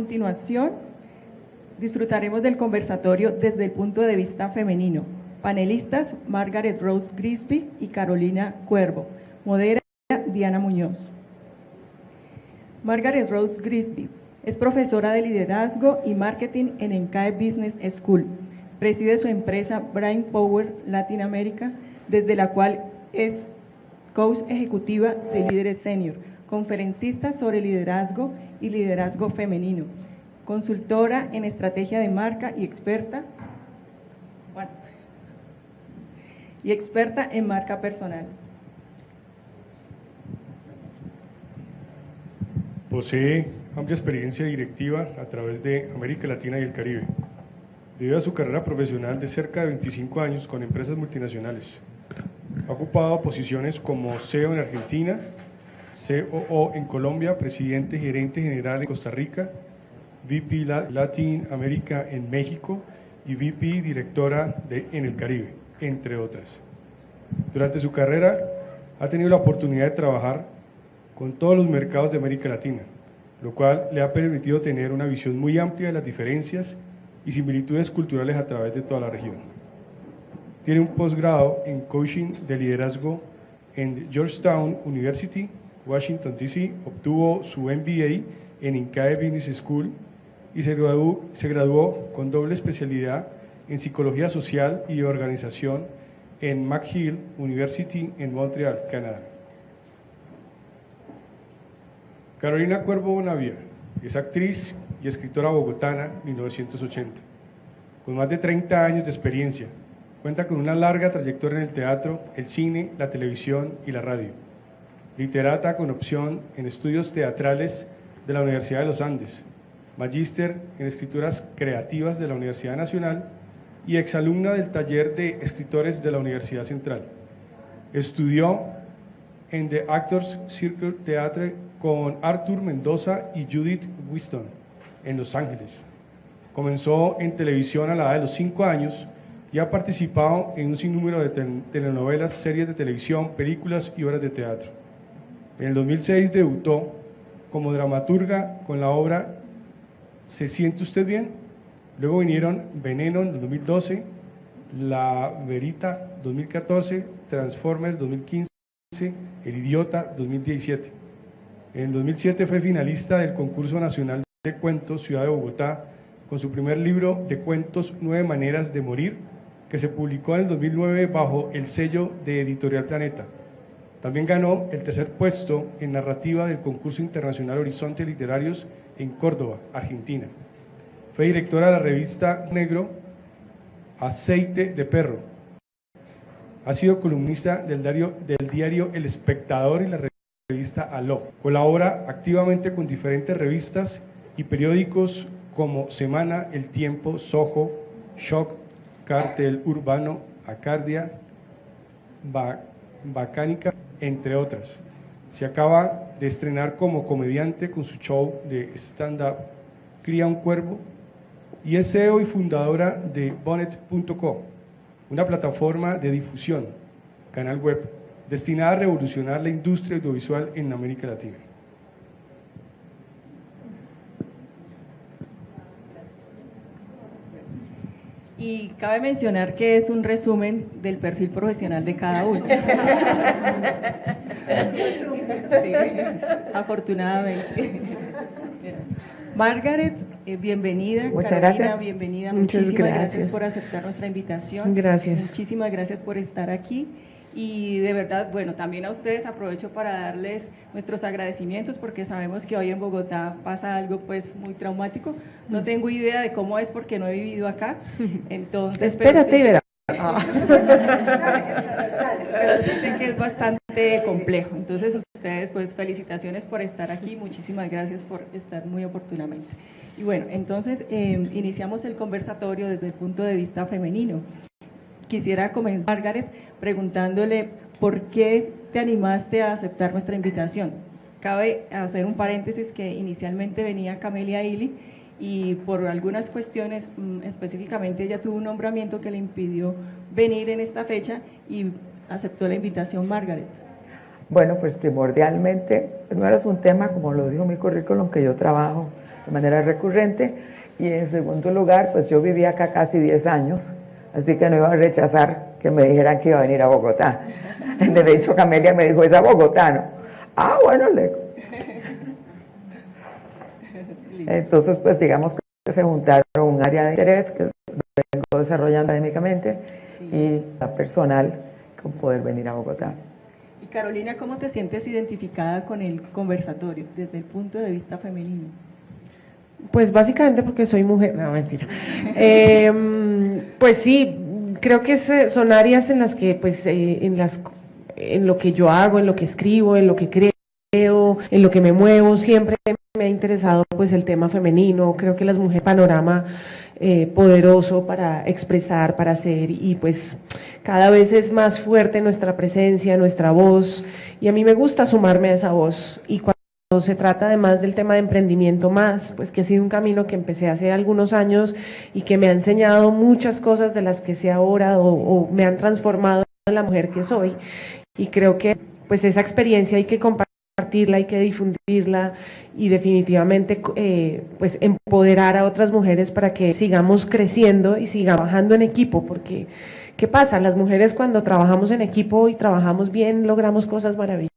continuación, disfrutaremos del conversatorio desde el punto de vista femenino. Panelistas Margaret Rose Grisby y Carolina Cuervo. Modera Diana Muñoz. Margaret Rose Grisby es profesora de liderazgo y marketing en ENCAE Business School. Preside su empresa Brain Power Latinoamérica, desde la cual es coach ejecutiva de líderes senior, conferencista sobre liderazgo y liderazgo femenino, consultora en estrategia de marca y experta en marca personal. Posee amplia experiencia directiva a través de América Latina y el Caribe, debido a su carrera profesional de cerca de 25 años con empresas multinacionales. Ha ocupado posiciones como CEO en Argentina, COO en Colombia, presidente gerente general en Costa Rica, VP Latin América en México y VP directora en el Caribe, entre otras. Durante su carrera ha tenido la oportunidad de trabajar con todos los mercados de América Latina, lo cual le ha permitido tener una visión muy amplia de las diferencias y similitudes culturales a través de toda la región. Tiene un posgrado en coaching de liderazgo en Georgetown University, Washington, D.C., obtuvo su MBA en ENCAE Business School y se graduó con doble especialidad en Psicología Social y Organización en McGill University en Montreal, Canadá. Carolina Cuervo Navia es actriz y escritora bogotana, 1980. Con más de 30 años de experiencia, cuenta con una larga trayectoria en el teatro, el cine, la televisión y la radio. Literata con opción en estudios teatrales de la Universidad de los Andes, magíster en escrituras creativas de la Universidad Nacional y exalumna del taller de escritores de la Universidad Central. Estudió en The Actors Circle Theatre con Arthur Mendoza y Judith Whiston en Los Ángeles. Comenzó en televisión a la edad de los 5 años y ha participado en un sinnúmero de telenovelas, series de televisión, películas y obras de teatro. En el 2006 debutó como dramaturga con la obra ¿Se siente usted bien? Luego vinieron Veneno en 2012, La Verita 2014, Transformers 2015, El Idiota 2017. En el 2007 fue finalista del Concurso Nacional de Cuentos Ciudad de Bogotá con su primer libro de cuentos 9 maneras de morir, que se publicó en el 2009 bajo el sello de Editorial Planeta. También ganó el 3er puesto en narrativa del Concurso Internacional Horizonte Literarios en Córdoba, Argentina. Fue directora de la revista Negro, Aceite de Perro. Ha sido columnista del diario El Espectador y la revista Aló. Colabora activamente con diferentes revistas y periódicos como Semana, El Tiempo, Soho, Shock, Cartel Urbano, Acardia, Bacánica, entre otras. Se acaba de estrenar como comediante con su show de stand-up Cría un Cuervo y es CEO y fundadora de Bonnet.co, una plataforma de difusión, canal web, destinada a revolucionar la industria audiovisual en América Latina. Y cabe mencionar que es un resumen del perfil profesional de cada uno. Sí, afortunadamente. Margaret, bienvenida. Muchas Carolina, gracias. bienvenida. Muchas Muchísimas gracias gracias por aceptar nuestra invitación. Gracias. Muchísimas gracias por estar aquí. Y de verdad, bueno, también a ustedes aprovecho para darles nuestros agradecimientos porque sabemos que hoy en Bogotá pasa algo pues muy traumático. No tengo idea de cómo es porque no he vivido acá. Entonces, espérate y verás. Pero sí sé que es bastante complejo. Entonces, ustedes, pues, felicitaciones por estar aquí. Muchísimas gracias por estar muy oportunamente. Y bueno, entonces, iniciamos el conversatorio desde el punto de vista femenino. Quisiera comenzar, Margaret, preguntándole por qué te animaste a aceptar nuestra invitación. Cabe hacer un paréntesis que inicialmente venía Camelia Ili y por algunas cuestiones, específicamente ella tuvo un nombramiento que le impidió venir en esta fecha y aceptó la invitación Margaret. Bueno, pues primordialmente, primero es un tema, como lo dijo mi currículum, que yo trabajo de manera recurrente. Y en segundo lugar, pues yo viví acá casi 10 años, así que no iba a rechazar que me dijeran que iba a venir a Bogotá. De hecho, Camelia me dijo, ¿es a bogotano? Ah, bueno, Entonces, pues digamos que se juntaron un área de interés que vengo desarrollando académicamente y la personal con poder venir a Bogotá. Y Carolina, ¿cómo te sientes identificada con el conversatorio desde el punto de vista femenino? Pues básicamente porque soy mujer, no, mentira. Pues sí, creo que son áreas en las que, pues, en lo que yo hago, en lo que escribo, en lo que creo, en lo que me muevo, siempre me ha interesado, pues, el tema femenino. Creo que las mujeres, panorama poderoso para expresar, para hacer, y pues cada vez es más fuerte nuestra presencia, nuestra voz, y a mí me gusta sumarme a esa voz. Y cuando se trata además del tema de emprendimiento más, pues que ha sido un camino que empecé hace algunos años y que me ha enseñado muchas cosas de las que sé ahora o me han transformado en la mujer que soy, y creo que pues esa experiencia hay que compartirla, hay que difundirla y definitivamente pues empoderar a otras mujeres para que sigamos creciendo y sigamos trabajando en equipo, porque ¿qué pasa? Las mujeres cuando trabajamos en equipo y trabajamos bien logramos cosas maravillosas.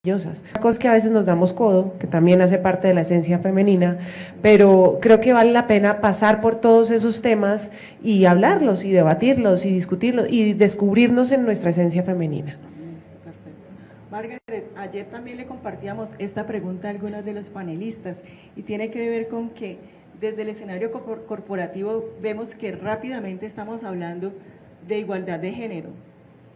Una cosa que a veces nos damos codo, que también hace parte de la esencia femenina, pero creo que vale la pena pasar por todos esos temas y hablarlos y debatirlos y discutirlos y descubrirnos en nuestra esencia femenina. Perfecto. Margaret, ayer también le compartíamos esta pregunta a algunos de los panelistas y tiene que ver con que desde el escenario corporativo vemos que rápidamente estamos hablando de igualdad de género.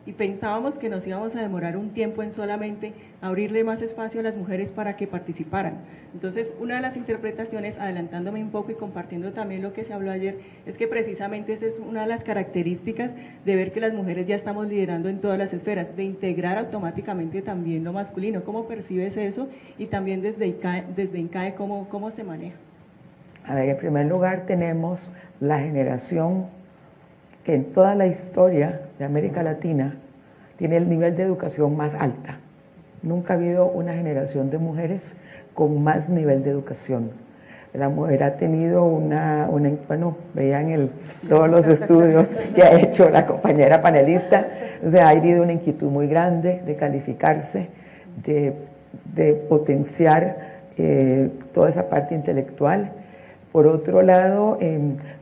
Y pensábamos que nos íbamos a demorar un tiempo en solamente abrirle más espacio a las mujeres para que participaran. Entonces, una de las interpretaciones, adelantándome un poco y compartiendo también lo que se habló ayer, es que precisamente esa es una de las características de ver que las mujeres ya estamos liderando en todas las esferas, de integrar automáticamente también lo masculino. ¿Cómo percibes eso? Y también desde INCAE, ¿cómo se maneja? A ver, en primer lugar tenemos la generación que en toda la historia de América Latina tiene el nivel de educación más alta. Nunca ha habido una generación de mujeres con más nivel de educación. La mujer ha tenido bueno, vean todos los estudios que ha hecho la compañera panelista, o sea, ha habido una inquietud muy grande de calificarse, de potenciar toda esa parte intelectual. Por otro lado,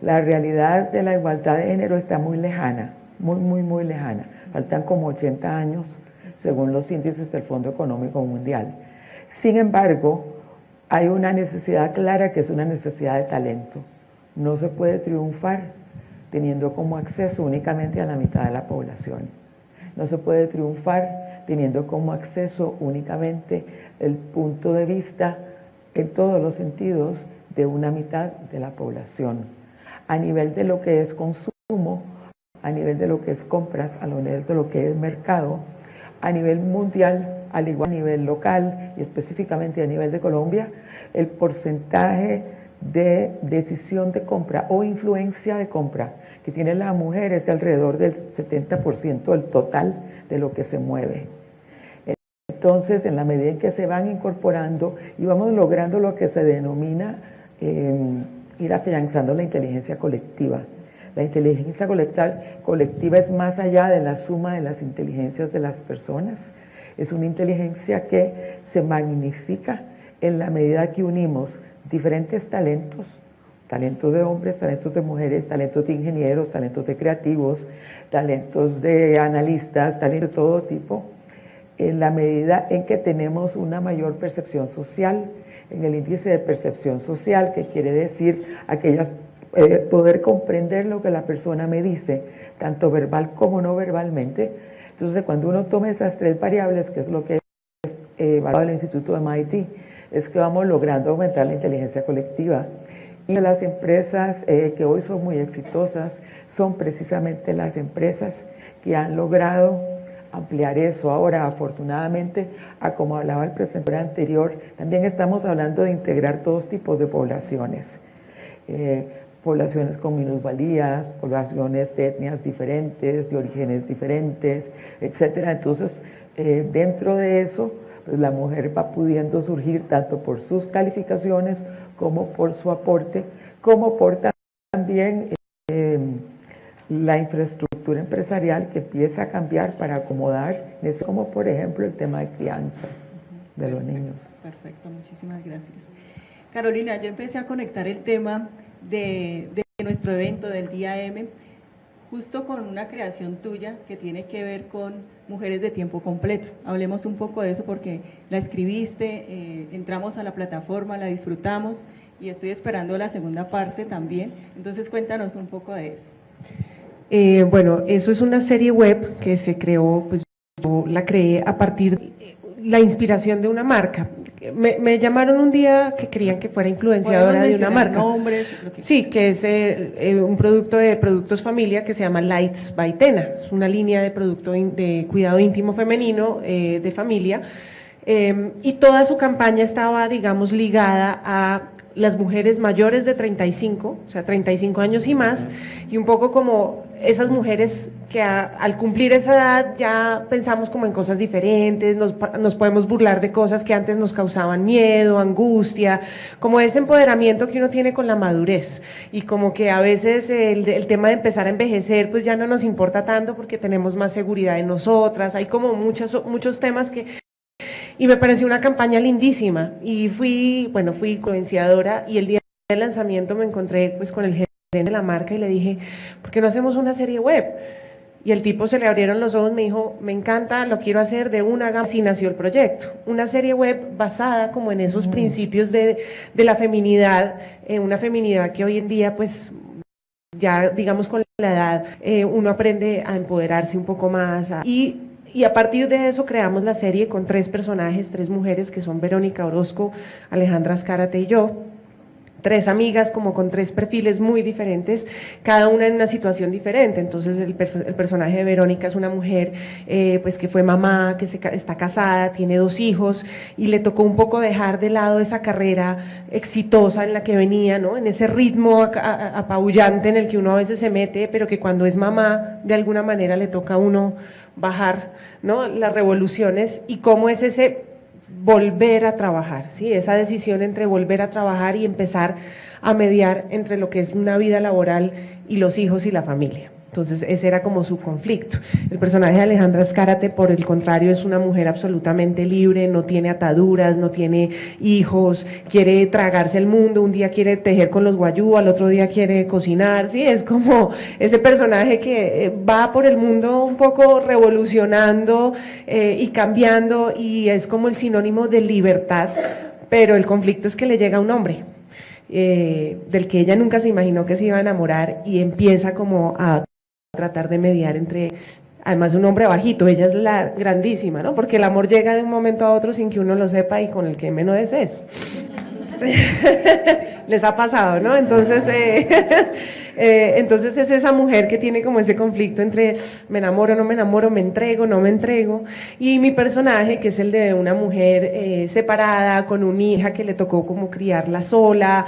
la realidad de la igualdad de género está muy lejana, muy lejana. Faltan como 80 años, según los índices del Fondo Económico Mundial. Sin embargo, hay una necesidad clara que es una necesidad de talento. No se puede triunfar teniendo como acceso únicamente a la mitad de la población. No se puede triunfar teniendo como acceso únicamente el punto de vista en todos los sentidos de una mitad de la población, a nivel de lo que es consumo, a nivel de lo que es compras, a nivel de lo que es mercado, a nivel mundial, al igual a nivel local y específicamente a nivel de Colombia, el porcentaje de decisión de compra o influencia de compra que tiene la mujer es de alrededor del 70% del total de lo que se mueve. Entonces, en la medida en que se van incorporando y vamos logrando lo que se denomina ir afianzando la inteligencia colectiva. La inteligencia colectiva es más allá de la suma de las inteligencias de las personas, es una inteligencia que se magnifica en la medida que unimos diferentes talentos, talentos de hombres, talentos de mujeres, talentos de ingenieros, talentos de creativos, talentos de analistas, talentos de todo tipo, en la medida en que tenemos una mayor percepción social, en el índice de percepción social, que quiere decir poder comprender lo que la persona me dice, tanto verbal como no verbalmente. Entonces, cuando uno toma esas tres variables, que es lo que es evaluado el Instituto de MIT, es que vamos logrando aumentar la inteligencia colectiva. Y las empresas que hoy son muy exitosas son precisamente las empresas que han logrado ampliar eso. Ahora, afortunadamente, como hablaba el presentador anterior, también estamos hablando de integrar todos tipos de poblaciones. Poblaciones con minusvalías, poblaciones de etnias diferentes, de orígenes diferentes, etcétera. Entonces, dentro de eso, pues la mujer va pudiendo surgir tanto por sus calificaciones como por su aporte, como por también la infraestructura empresarial que empieza a cambiar para acomodar, como por ejemplo el tema de crianza de los niños. Perfecto, muchísimas gracias. Carolina, yo empecé a conectar el tema de nuestro evento del Día M, justo con una creación tuya que tiene que ver con mujeres de tiempo completo. Hablemos un poco de eso porque la escribiste, entramos a la plataforma, la disfrutamos y estoy esperando la segunda parte también. Entonces cuéntanos un poco de eso. Bueno, eso es una serie web que se creó, pues yo la creé a partir de la inspiración de una marca. Me llamaron un día que querían que fuera influenciadora de una marca. Nombres, sí, que es un producto de Productos Familia que se llama Lights by Tena. Es una línea de producto de cuidado íntimo femenino de familia. Y toda su campaña estaba, digamos, ligada a las mujeres mayores de 35, o sea, 35 años y más, y un poco como esas mujeres que al cumplir esa edad ya pensamos como en cosas diferentes, nos podemos burlar de cosas que antes nos causaban miedo, angustia, como ese empoderamiento que uno tiene con la madurez, y como que a veces el tema de empezar a envejecer pues ya no nos importa tanto porque tenemos más seguridad en nosotras, hay como muchos temas que... Y me pareció una campaña lindísima y fui influenciadora y el día del lanzamiento me encontré pues con el gerente de la marca y le dije, ¿por qué no hacemos una serie web? Y el tipo se le abrieron los ojos, me dijo, me encanta, lo quiero hacer de una gama. Así nació el proyecto, una serie web basada como en esos principios de la feminidad, una feminidad que hoy en día pues ya digamos con la edad uno aprende a empoderarse un poco más y a partir de eso creamos la serie con 3 personajes, 3 mujeres que son Verónica Orozco, Alejandra Azcárate y yo, 3 amigas como con 3 perfiles muy diferentes, cada una en una situación diferente. Entonces el personaje de Verónica es una mujer pues que fue mamá, que está casada, tiene 2 hijos y le tocó un poco dejar de lado esa carrera exitosa en la que venía, ¿no? En ese ritmo apabullante en el que uno a veces se mete, pero que cuando es mamá de alguna manera le toca a uno bajar, ¿no? Las revoluciones y cómo es ese volver a trabajar, ¿sí? Esa decisión entre volver a trabajar y empezar a mediar entre lo que es una vida laboral y los hijos y la familia. Entonces ese era como su conflicto. El personaje de Alejandra Azcárate, por el contrario, es una mujer absolutamente libre, no tiene ataduras, no tiene hijos, quiere tragarse el mundo, un día quiere tejer con los guayú, al otro día quiere cocinar, sí, es como ese personaje que va por el mundo un poco revolucionando y cambiando y es como el sinónimo de libertad, pero el conflicto es que le llega un hombre. Del que ella nunca se imaginó que se iba a enamorar y empieza como a tratar de mediar entre, además un hombre bajito, ella es la grandísima, ¿no? Porque el amor llega de un momento a otro sin que uno lo sepa y con el que menos es. Les ha pasado, ¿no? Entonces, entonces es esa mujer que tiene como ese conflicto entre me enamoro, no me enamoro, me entrego, no me entrego, y mi personaje que es el de una mujer separada, con una hija que le tocó como criarla sola,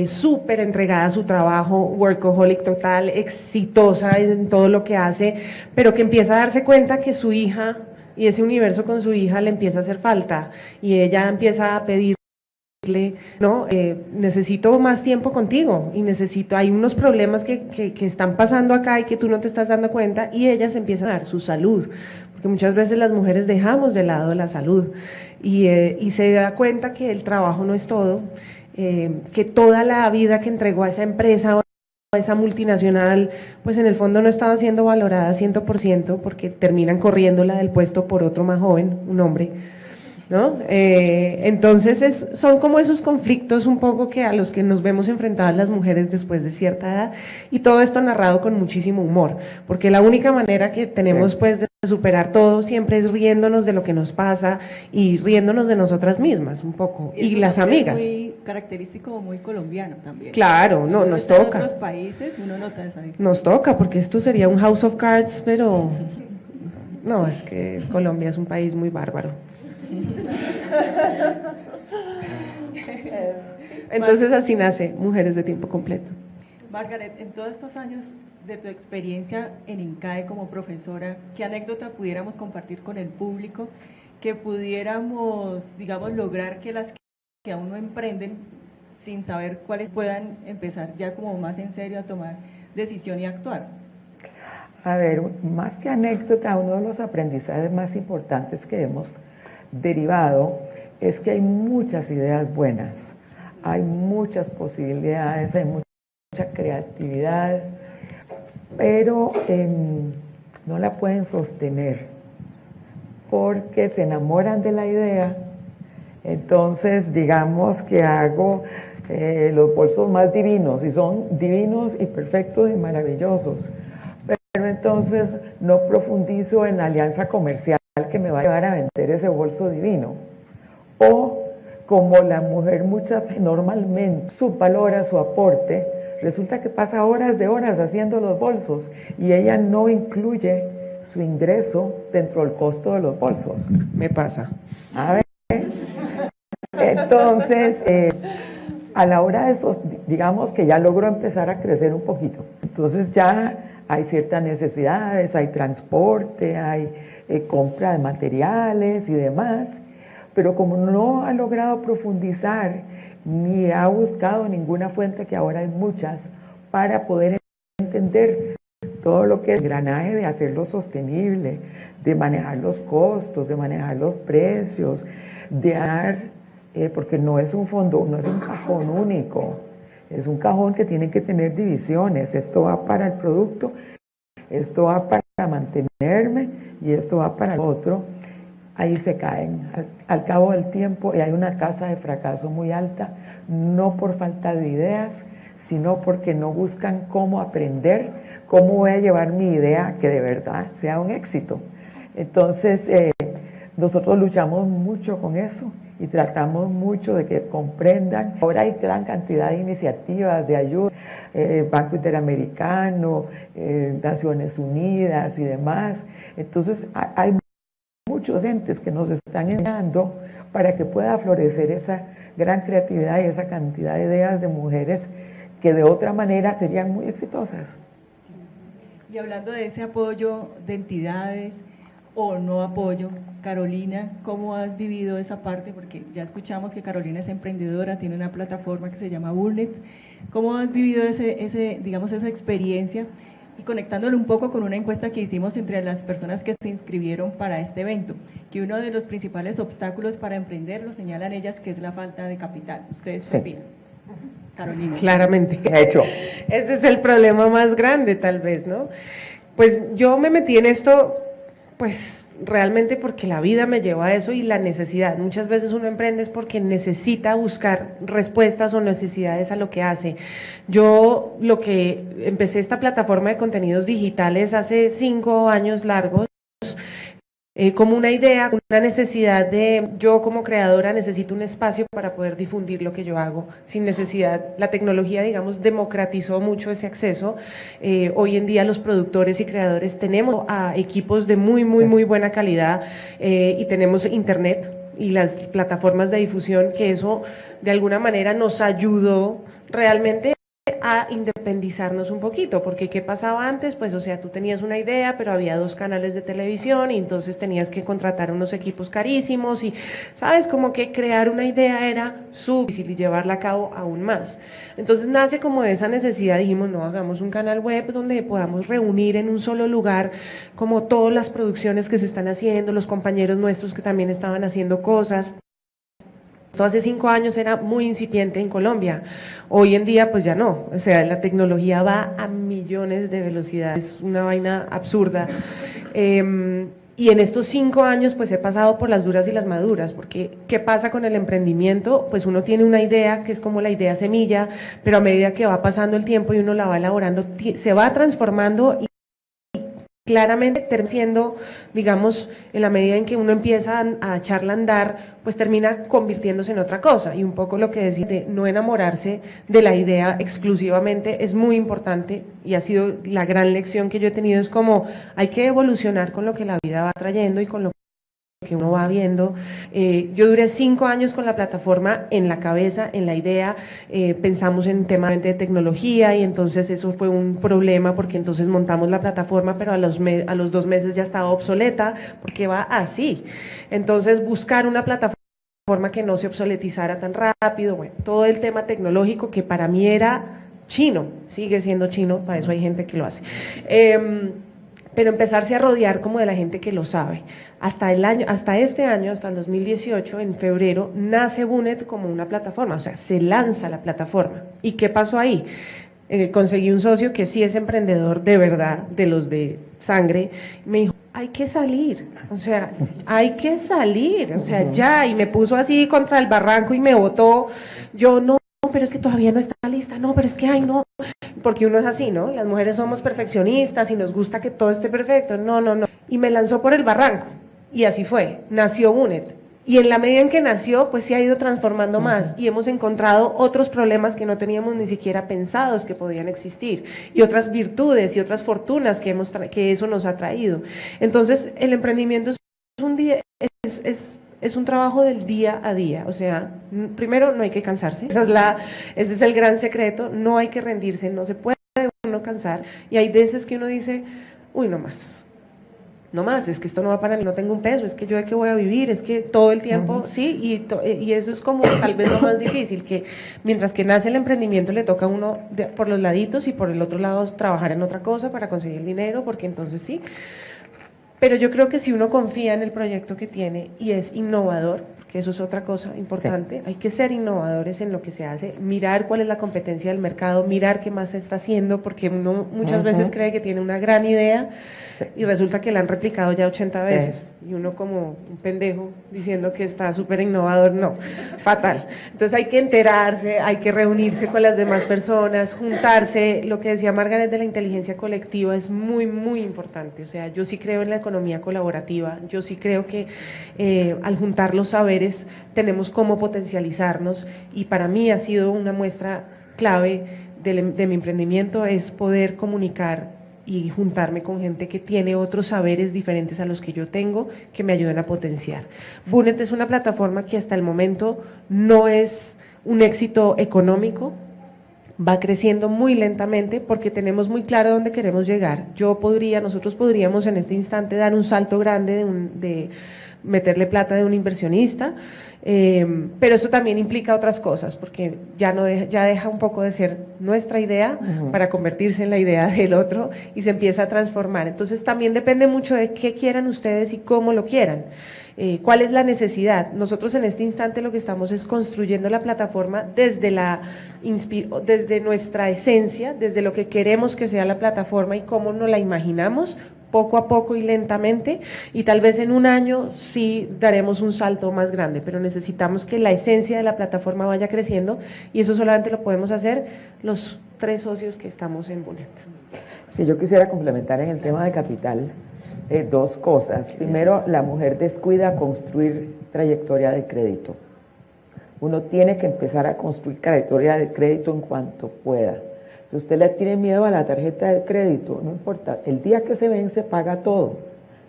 súper entregada a su trabajo, workaholic total, exitosa en todo lo que hace, pero que empieza a darse cuenta que su hija y ese universo con su hija le empieza a hacer falta, y ella empieza a pedir no, necesito más tiempo contigo y hay unos problemas que están pasando acá y que tú no te estás dando cuenta y ellas empiezan a dar su salud, porque muchas veces las mujeres dejamos de lado la salud y se da cuenta que el trabajo no es todo, que toda la vida que entregó a esa empresa o a esa multinacional, pues en el fondo no estaba siendo valorada 100% porque terminan corriéndola del puesto por otro más joven, un hombre, ¿no? Entonces son como esos conflictos un poco que a los que nos vemos enfrentadas las mujeres después de cierta edad y todo esto narrado con muchísimo humor, porque la única manera que tenemos pues de superar todo siempre es riéndonos de lo que nos pasa y riéndonos de nosotras mismas un poco y las amigas. Es muy característico, muy colombiano también. Claro, no, nos toca. En otros países uno nota esa diferencia. Nos toca porque esto sería un House of Cards, pero no, es que Colombia es un país muy bárbaro. Entonces así nace Mujeres de Tiempo Completo. Margaret, en todos estos años de tu experiencia en INCAE como profesora, ¿qué anécdota pudiéramos compartir con el público que pudiéramos, digamos, lograr que las que aún no emprenden, sin saber cuáles, puedan empezar ya como más en serio a tomar decisión y actuar? A ver, más que anécdota, uno de los aprendizajes más importantes que hemos derivado es que hay muchas ideas buenas, hay muchas posibilidades, hay mucha creatividad, pero no la pueden sostener porque se enamoran de la idea. Entonces, digamos que hago los bolsos más divinos, y son divinos y perfectos y maravillosos, pero entonces no profundizo en la alianza comercial que me va a llevar a vender ese bolso divino. O como la mujer normalmente subvalora su aporte, resulta que pasa horas de horas haciendo los bolsos y ella no incluye su ingreso dentro del costo de los bolsos. Me pasa. A ver, entonces, a la hora de eso, digamos que ya logro empezar a crecer un poquito. Entonces ya hay ciertas necesidades, hay transporte, hay compra de materiales y demás, pero como no ha logrado profundizar ni ha buscado ninguna fuente, que ahora hay muchas, para poder entender todo lo que es el engranaje de hacerlo sostenible, de manejar los costos, de manejar los precios, de dar, porque no es un fondo, no es un cajón único, es un cajón que tiene que tener divisiones. Esto va para el producto, esto va para mantenerme y esto va para el otro. Ahí se caen al cabo del tiempo, y hay una tasa de fracaso muy alta, no por falta de ideas, sino porque no buscan cómo aprender, cómo voy a llevar mi idea que de verdad sea un éxito. Entonces, nosotros luchamos mucho con eso y tratamos mucho de que comprendan. Ahora hay gran cantidad de iniciativas de ayuda, Banco Interamericano, Naciones Unidas y demás. Entonces, hay muchos entes que nos están enseñando para que pueda florecer esa gran creatividad y esa cantidad de ideas de mujeres que de otra manera serían muy exitosas. Y hablando de ese apoyo de entidades o no apoyo, Carolina, ¿cómo has vivido esa parte? Porque ya escuchamos que Carolina es emprendedora, tiene una plataforma que se llama Bulnet. ¿Cómo has vivido digamos, esa experiencia? Y conectándolo un poco con una encuesta que hicimos entre las personas que se inscribieron para este evento, que uno de los principales obstáculos para emprender, lo señalan ellas, que es la falta de capital. ¿Ustedes qué opinan? Carolina. Claramente. De hecho, Ese es el problema más grande, tal vez, ¿no? Pues yo me metí en esto, pues realmente porque la vida me llevó a eso y la necesidad. Muchas veces uno emprende es porque necesita buscar respuestas o necesidades a lo que hace. Yo empecé esta plataforma de contenidos digitales hace 5 años largos, como una idea, una necesidad de, yo como creadora necesito un espacio para poder difundir lo que yo hago sin necesidad. La tecnología, digamos, democratizó mucho ese acceso. Hoy en día los productores y creadores tenemos a equipos de muy buena calidad, y tenemos internet y las plataformas de difusión, que eso de alguna manera nos ayudó realmente a independizarnos un poquito, porque ¿qué pasaba antes? Pues, o sea, tú tenías una idea, pero había 2 canales de televisión y entonces tenías que contratar unos equipos carísimos y, ¿sabes? Como que crear una idea era súper difícil y llevarla a cabo aún más. Entonces nace como de esa necesidad, dijimos, no, hagamos un canal web donde podamos reunir en un solo lugar como todas las producciones que se están haciendo, los compañeros nuestros que también estaban haciendo cosas. Esto hace 5 años era muy incipiente en Colombia, hoy en día pues ya no, o sea, la tecnología va a millones de velocidades, es una vaina absurda, y en estos 5 años pues he pasado por las duras y las maduras, porque ¿qué pasa con el emprendimiento? Pues uno tiene una idea que es como la idea semilla, pero a medida que va pasando el tiempo y uno la va elaborando, se va transformando y claramente termina siendo, digamos, en la medida en que uno empieza a echarla a andar, pues termina convirtiéndose en otra cosa. Y un poco lo que decía de no enamorarse de la idea exclusivamente es muy importante y ha sido la gran lección que yo he tenido, es como hay que evolucionar con lo que la vida va trayendo y con lo que uno va viendo. Yo duré 5 años con la plataforma en la cabeza, en la idea, pensamos en temas de tecnología y entonces eso fue un problema porque entonces montamos la plataforma, pero a los 2 meses ya estaba obsoleta porque va así. Entonces buscar una plataforma que no se obsoletizara tan rápido, bueno, todo el tema tecnológico que para mí era chino, sigue siendo chino, para eso hay gente que lo hace. Pero empezarse a rodear como de la gente que lo sabe. Hasta este año, hasta el 2018, en febrero, nace Bunet como una plataforma, o sea, se lanza la plataforma. ¿Y qué pasó ahí? Conseguí un socio que sí es emprendedor de verdad, de los de sangre, me dijo, hay que salir, o sea, ya, y me puso así contra el barranco y me botó, yo no, pero es que todavía no está lista, no, pero es que, ay, no, porque uno es así, ¿no? Las mujeres somos perfeccionistas y nos gusta que todo esté perfecto, no, y me lanzó por el barranco, y así fue, nació Bunet, y en la medida en que nació, pues se ha ido transformando más, y hemos encontrado otros problemas que no teníamos ni siquiera pensados que podían existir, y otras virtudes y otras fortunas que eso nos ha traído. Entonces, el emprendimiento es un trabajo del día a día, o sea, primero no hay que cansarse, ese es el gran secreto, no hay que rendirse, no se puede uno cansar, y hay veces que uno dice, uy, no más, es que esto no va para mí, no tengo un peso, es que yo de qué voy a vivir, es que todo el tiempo, sí, y eso es como tal vez lo más difícil, que mientras que nace el emprendimiento le toca a uno por los laditos y por el otro lado trabajar en otra cosa para conseguir dinero, porque entonces sí. Pero yo creo que si uno confía en el proyecto que tiene y es innovador, que eso es otra cosa importante, hay que ser innovadores en lo que se hace, mirar cuál es la competencia del mercado, mirar qué más se está haciendo, porque uno muchas veces cree que tiene una gran idea y resulta que la han replicado ya 80 veces y uno como un pendejo diciendo que está súper innovador, no, fatal. Entonces hay que enterarse, hay que reunirse con las demás personas, juntarse, lo que decía Margaret de la inteligencia colectiva es muy, muy importante, o sea, yo sí creo en la economía colaborativa, yo sí creo que al juntar los saberes tenemos cómo potencializarnos y para mí ha sido una muestra clave de mi emprendimiento es poder comunicar y juntarme con gente que tiene otros saberes diferentes a los que yo tengo que me ayuden a potenciar. Bunet es una plataforma que hasta el momento no es un éxito económico, va creciendo muy lentamente porque tenemos muy claro dónde queremos llegar. Nosotros podríamos en este instante dar un salto grande de meterle plata de un inversionista, pero eso también implica otras cosas, porque ya deja un poco de ser nuestra idea para convertirse en la idea del otro y se empieza a transformar. Entonces también depende mucho de qué quieran ustedes y cómo lo quieran. ¿Cuál es la necesidad? Nosotros en este instante lo que estamos es construyendo la plataforma desde nuestra esencia, desde lo que queremos que sea la plataforma y cómo nos la imaginamos, poco a poco y lentamente, y tal vez en un año sí daremos un salto más grande, pero necesitamos que la esencia de la plataforma vaya creciendo y eso solamente lo podemos hacer los 3 socios que estamos en Bunet. Si yo quisiera complementar en el tema de capital, 2 cosas. Primero, la mujer descuida construir trayectoria de crédito. Uno tiene que empezar a construir trayectoria de crédito en cuanto pueda. Si usted le tiene miedo a la tarjeta de crédito, no importa, el día que se vence paga todo.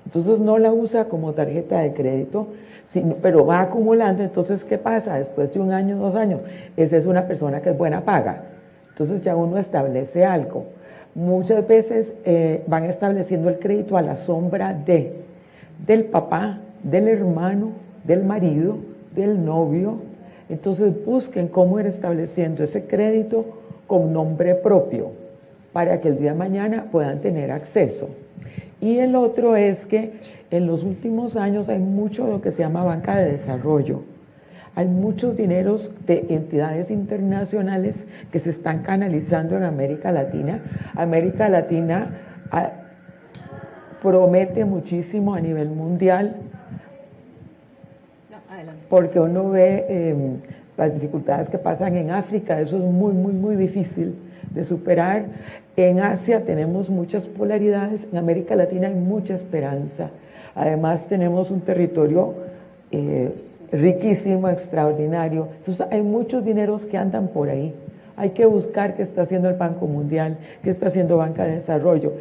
Entonces no la usa como tarjeta de crédito, pero va acumulando. Entonces, ¿qué pasa? Después de 1 año, 2 años, esa es una persona que es buena paga. Entonces ya uno establece algo. Muchas veces van estableciendo el crédito a la sombra del papá, del hermano, del marido, del novio. Entonces busquen cómo ir estableciendo ese crédito con nombre propio para que el día de mañana puedan tener acceso. Y el otro es que en los últimos años hay mucho de lo que se llama banca de desarrollo. Hay muchos dineros de entidades internacionales que se están canalizando en América Latina. América Latina promete muchísimo a nivel mundial porque uno ve las dificultades que pasan en África, eso es muy, muy, muy difícil de superar. En Asia tenemos muchas polaridades, en América Latina hay mucha esperanza. Además tenemos un territorio riquísimo, extraordinario. Entonces hay muchos dineros que andan por ahí. Hay que buscar qué está haciendo el Banco Mundial, qué está haciendo Banca de Desarrollo.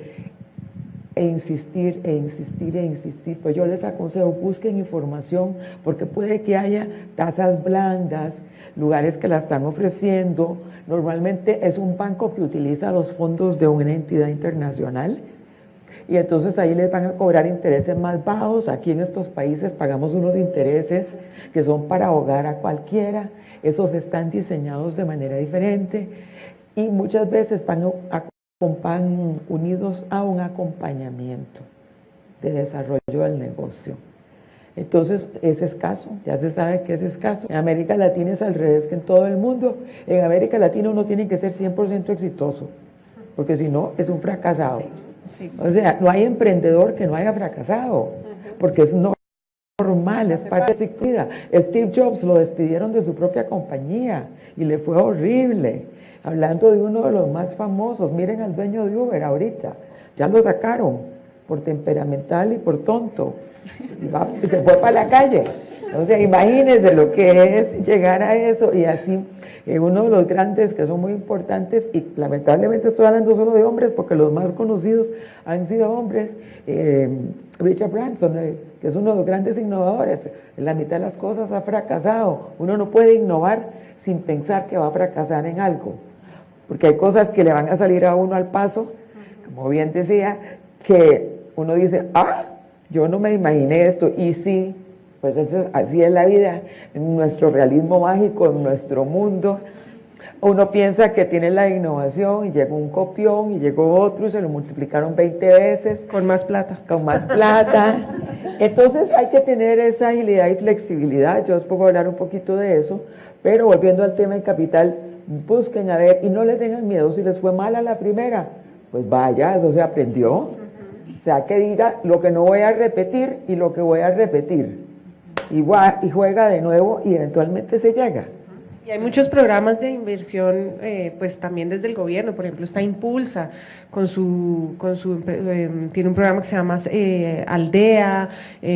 e insistir, e insistir, e insistir. Pues yo les aconsejo, busquen información, porque puede que haya tasas blandas, lugares que la están ofreciendo. Normalmente es un banco que utiliza los fondos de una entidad internacional, y entonces ahí les van a cobrar intereses más bajos. Aquí en estos países pagamos unos intereses que son para ahogar a cualquiera. Esos están diseñados de manera diferente y muchas veces van unidos a un acompañamiento de desarrollo del negocio. Entonces es escaso, ya se sabe que es escaso. En América Latina es al revés que en todo el mundo. En América Latina uno tiene que ser 100% exitoso, porque si no es un fracasado. Sí. O sea, no hay emprendedor que no haya fracasado, porque es normal, es parte de su vida. Steve Jobs lo despidieron de su propia compañía y le fue horrible. Hablando de uno de los más famosos, miren al dueño de Uber ahorita, ya lo sacaron por temperamental y por tonto, y se fue para la calle. O sea, imagínense lo que es llegar a eso. Y así, uno de los grandes que son muy importantes, y lamentablemente estoy hablando solo de hombres porque los más conocidos han sido hombres, Richard Branson, que es uno de los grandes innovadores. En la mitad de las cosas ha fracasado. Uno no puede innovar sin pensar que va a fracasar en algo, porque hay cosas que le van a salir a uno al paso, como bien decía, que uno dice, yo no me imaginé esto, y sí, pues así es la vida, en nuestro realismo mágico, en nuestro mundo. Uno piensa que tiene la innovación y llegó un copión y llegó otro y se lo multiplicaron 20 veces. Con más plata. Con más plata. Entonces hay que tener esa agilidad y flexibilidad. Yo os puedo hablar un poquito de eso, pero volviendo al tema del capital, busquen a ver y no les tengan miedo. Si les fue mal a la primera, pues vaya, eso se aprendió. O sea, que diga lo que no voy a repetir y lo que voy a repetir. Y juega de nuevo y eventualmente se llega. Y hay muchos programas de inversión, pues también desde el gobierno. Por ejemplo, está Impulsa, tiene un programa que se llama Aldea,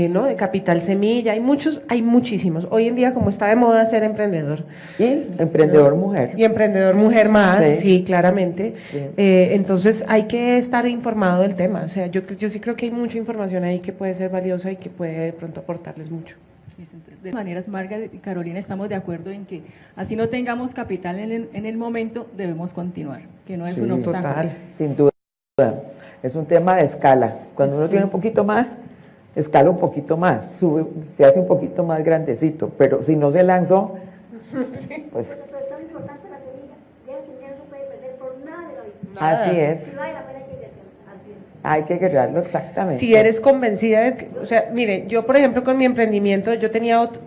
¿no? De Capital Semilla. Hay muchísimos. Hoy en día, como está de moda ser emprendedor. Y emprendedor mujer. Y emprendedor mujer más, Sí. sí, claramente. Sí. Entonces hay que estar informado del tema. O sea, yo sí creo que hay mucha información ahí que puede ser valiosa y que puede de pronto aportarles mucho. De todas maneras, Margaret y Carolina, estamos de acuerdo en que así no tengamos capital en el momento, debemos continuar, que no es Sí, un obstáculo. total. Sin duda. Es un tema de escala. Cuando uno tiene un poquito más, escala un poquito más, se hace un poquito más grandecito, pero si no se lanzó, pues Pero es tan importante la semilla. Ya la semilla no se puede perder por nada de la vida. así es. Si vale la pena que invertir. Así es. Hay que quererlo exactamente. Si eres convencida de que, o sea, mire, yo por ejemplo con mi emprendimiento,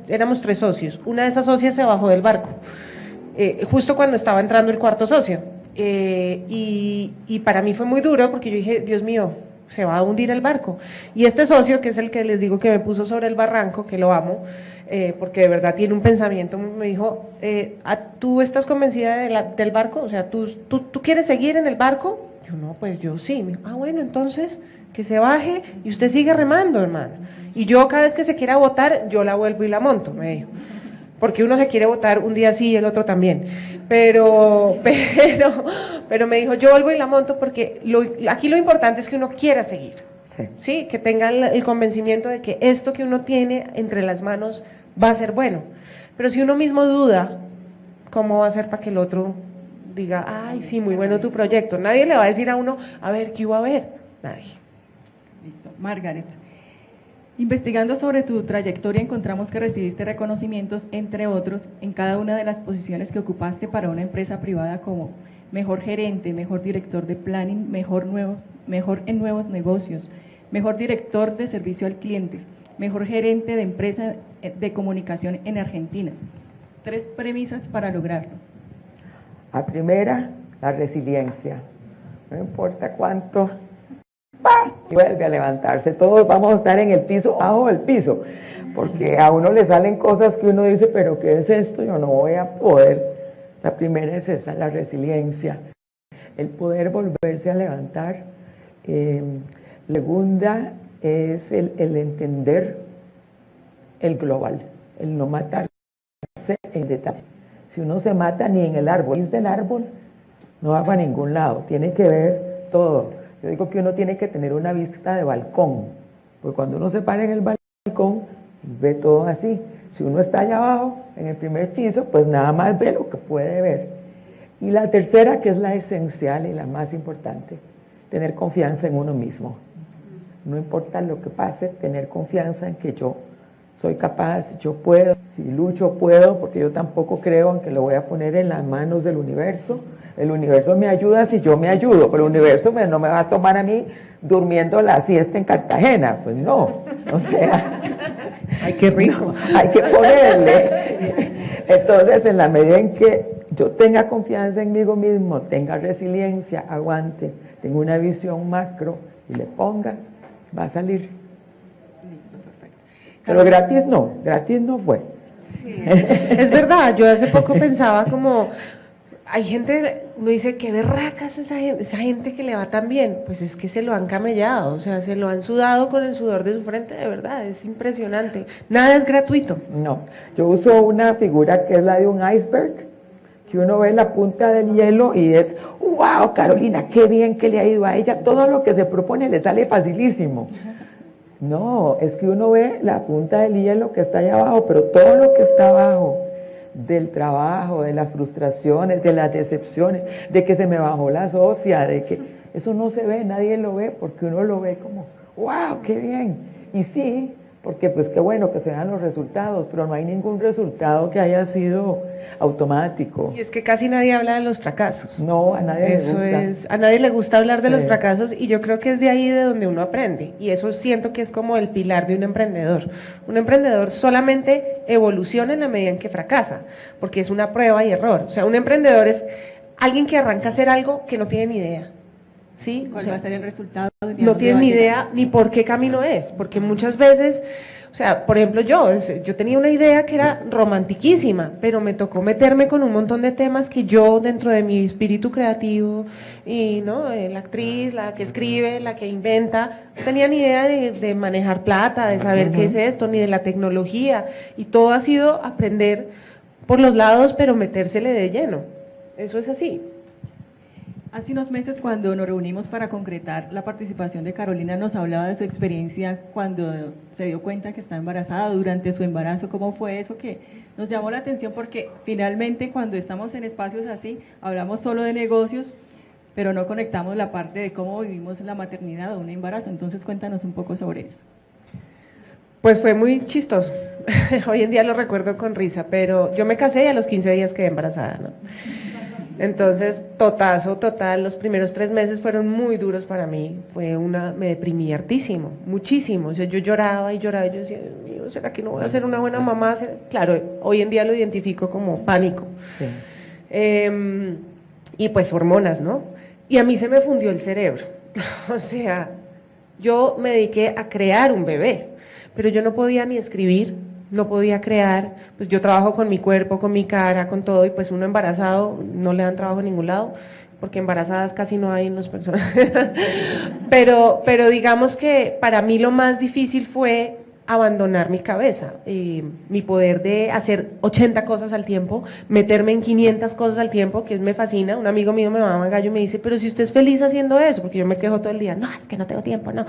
éramos 3 socios, una de esas socias se bajó del barco, justo cuando estaba entrando el cuarto socio, y para mí fue muy duro porque yo dije, Dios mío, se va a hundir el barco, y este socio, que es el que les digo que me puso sobre el barranco, que lo amo, porque de verdad tiene un pensamiento, me dijo, ¿tú estás convencida del barco? O sea, ¿tú quieres seguir en el barco? Yo, no, pues yo sí. Me dijo, bueno, entonces que se baje y usted sigue remando, hermano. Y yo cada vez que se quiera botar, yo la vuelvo y la monto, me dijo. Porque uno se quiere botar un día sí y el otro también. Pero me dijo, yo vuelvo y la monto porque aquí lo importante es que uno quiera seguir. Sí. Sí, que tenga el convencimiento de que esto que uno tiene entre las manos va a ser bueno. Pero si uno mismo duda, ¿cómo va a ser para que el otro diga, ay, sí, muy bueno tu proyecto? Nadie le va a decir a uno, a ver, ¿qué iba a ver? Nadie. Listo. Margaret, investigando sobre tu trayectoria encontramos que recibiste reconocimientos, entre otros, en cada una de las posiciones que ocupaste para una empresa privada como mejor gerente, mejor director de planning, mejor en nuevos negocios, mejor director de servicio al cliente, mejor gerente de empresa de comunicación en Argentina. 3 premisas para lograrlo. La primera, la resiliencia. No importa cuánto, vuelve a levantarse. Todos vamos a estar en el piso, abajo del piso, porque a uno le salen cosas que uno dice, pero ¿qué es esto? Yo no voy a poder. La primera es esa, la resiliencia, el poder volverse a levantar. La segunda es el entender el global, el no matarse en detalle. Si uno se mata ni en el árbol, es del árbol, no va para ningún lado, tiene que ver todo, Yo digo que uno tiene que tener una vista de balcón, porque cuando uno se para en el balcón, ve todo así. Si uno está allá abajo, en el primer piso, pues nada más ve lo que puede ver. Y la tercera, que es la esencial y la más importante, tener confianza en uno mismo. No importa lo que pase, tener confianza en que yo soy capaz, yo puedo, si lucho puedo, porque yo tampoco creo en que lo voy a poner en las manos del universo. El universo me ayuda si yo me ayudo, pero el universo no me va a tomar a mí durmiendo la siesta en Cartagena, pues no, o sea... Ay, qué rico. No, hay que ponerle. Entonces, en la medida en que yo tenga confianza en mí mismo, tenga resiliencia, aguante, tenga una visión macro y le ponga, va a salir. Listo, perfecto. Pero gratis no fue. Sí. Es verdad, yo hace poco pensaba como, hay gente, uno dice, qué berracas esa gente que le va tan bien, pues es que se lo han camellado, o sea, se lo han sudado con el sudor de su frente, de verdad, es impresionante, nada es gratuito. No, yo uso una figura que es la de un iceberg, que uno ve la punta del hielo y es, wow, Carolina, qué bien que le ha ido a ella, todo lo que se propone le sale facilísimo. No, es que uno ve la punta del hielo que está allá abajo, pero todo lo que está abajo, del trabajo, de las frustraciones, de las decepciones, de que se me bajó la socia, de que eso no se ve, nadie lo ve, porque uno lo ve como, wow, qué bien. Y sí, porque pues qué bueno que se vean los resultados, pero no hay ningún resultado que haya sido automático. Y es que casi nadie habla de los fracasos. No, a nadie Eso le gusta. es, a nadie le gusta hablar de Sí. los fracasos y yo creo que es de ahí de donde uno aprende y eso siento que es como el pilar de un emprendedor. Un emprendedor solamente evoluciona en la medida en que fracasa, porque es una prueba y error. O sea, un emprendedor es alguien que arranca a hacer algo que no tiene ni idea. ¿Sí? ¿Cuál O sea, va a ser el resultado? no tienen ni idea ni por qué camino es, porque muchas veces, o sea, por ejemplo yo tenía una idea que era romantiquísima, pero me tocó meterme con un montón de temas que yo dentro de mi espíritu creativo y no, la actriz, la que escribe, la que inventa, no tenía ni idea de manejar plata, de saber qué es esto, ni de la tecnología, y todo ha sido aprender por los lados, pero metérsele de lleno, eso es así. Hace unos meses cuando nos reunimos para concretar la participación de Carolina nos hablaba de su experiencia cuando se dio cuenta que estaba embarazada, durante su embarazo, ¿cómo fue eso? Que nos llamó la atención porque finalmente cuando estamos en espacios así hablamos solo de negocios, pero no conectamos la parte de cómo vivimos la maternidad o un embarazo, entonces cuéntanos un poco sobre eso. Pues fue muy chistoso, hoy en día lo recuerdo con risa, pero yo me casé y a los 15 días quedé embarazada, ¿no? Entonces, total, los primeros 3 meses fueron muy duros para mí, me deprimí hartísimo, muchísimo, o sea, yo lloraba y yo decía, Dios mío, ¿será que no voy a ser una buena mamá? Claro, hoy en día lo identifico como pánico, Sí. Y pues hormonas, ¿no? Y a mí se me fundió el cerebro, o sea, yo me dediqué a crear un bebé, pero yo no podía ni escribir, no podía crear, pues yo trabajo con mi cuerpo, con mi cara, con todo, y pues uno embarazado no le dan trabajo en ningún lado, porque embarazadas casi no hay en los personajes. pero digamos que para mí lo más difícil fue abandonar mi cabeza, mi poder de hacer 80 cosas al tiempo, meterme en 500 cosas al tiempo, que me fascina. Un amigo mío me mama gallo y me dice, pero si usted es feliz haciendo eso, porque yo me quejo todo el día, no, es que no tengo tiempo, no,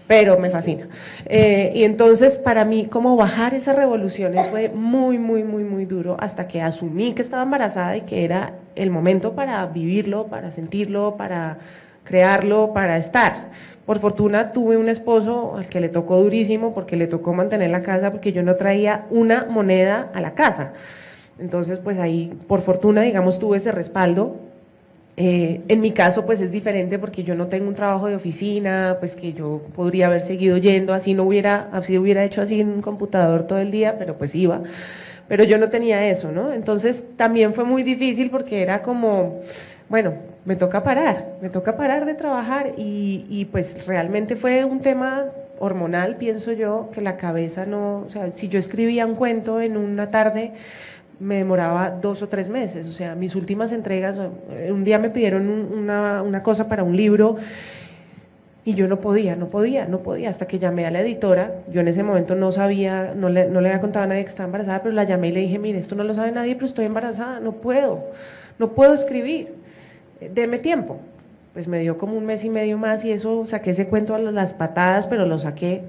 pero me fascina. Y entonces para mí como bajar esas revoluciones fue muy duro, hasta que asumí que estaba embarazada y que era el momento para vivirlo, para sentirlo, para crearlo, para estar. Por fortuna tuve un esposo al que le tocó durísimo porque le tocó mantener la casa porque yo no traía una moneda a la casa. Entonces, pues ahí, por fortuna, digamos, tuve ese respaldo. En mi caso, pues es diferente porque yo no tengo un trabajo de oficina, pues que yo podría haber seguido yendo, así hubiera hecho así en un computador todo el día, pero pues iba. Pero yo no tenía eso, ¿no? Entonces también fue muy difícil porque era como, bueno, me toca parar de trabajar y pues realmente fue un tema hormonal, pienso yo, que la cabeza no, o sea, si yo escribía un cuento en una tarde, me demoraba 2 o 3 meses, o sea, mis últimas entregas, un día me pidieron una cosa para un libro y yo no podía, hasta que llamé a la editora, yo en ese momento no sabía, no le había contado a nadie que estaba embarazada, pero la llamé y le dije, mire, esto no lo sabe nadie, pero estoy embarazada, no puedo escribir, deme tiempo. pues me dio como un mes y medio más y eso saqué ese cuento a las patadas, pero lo saqué,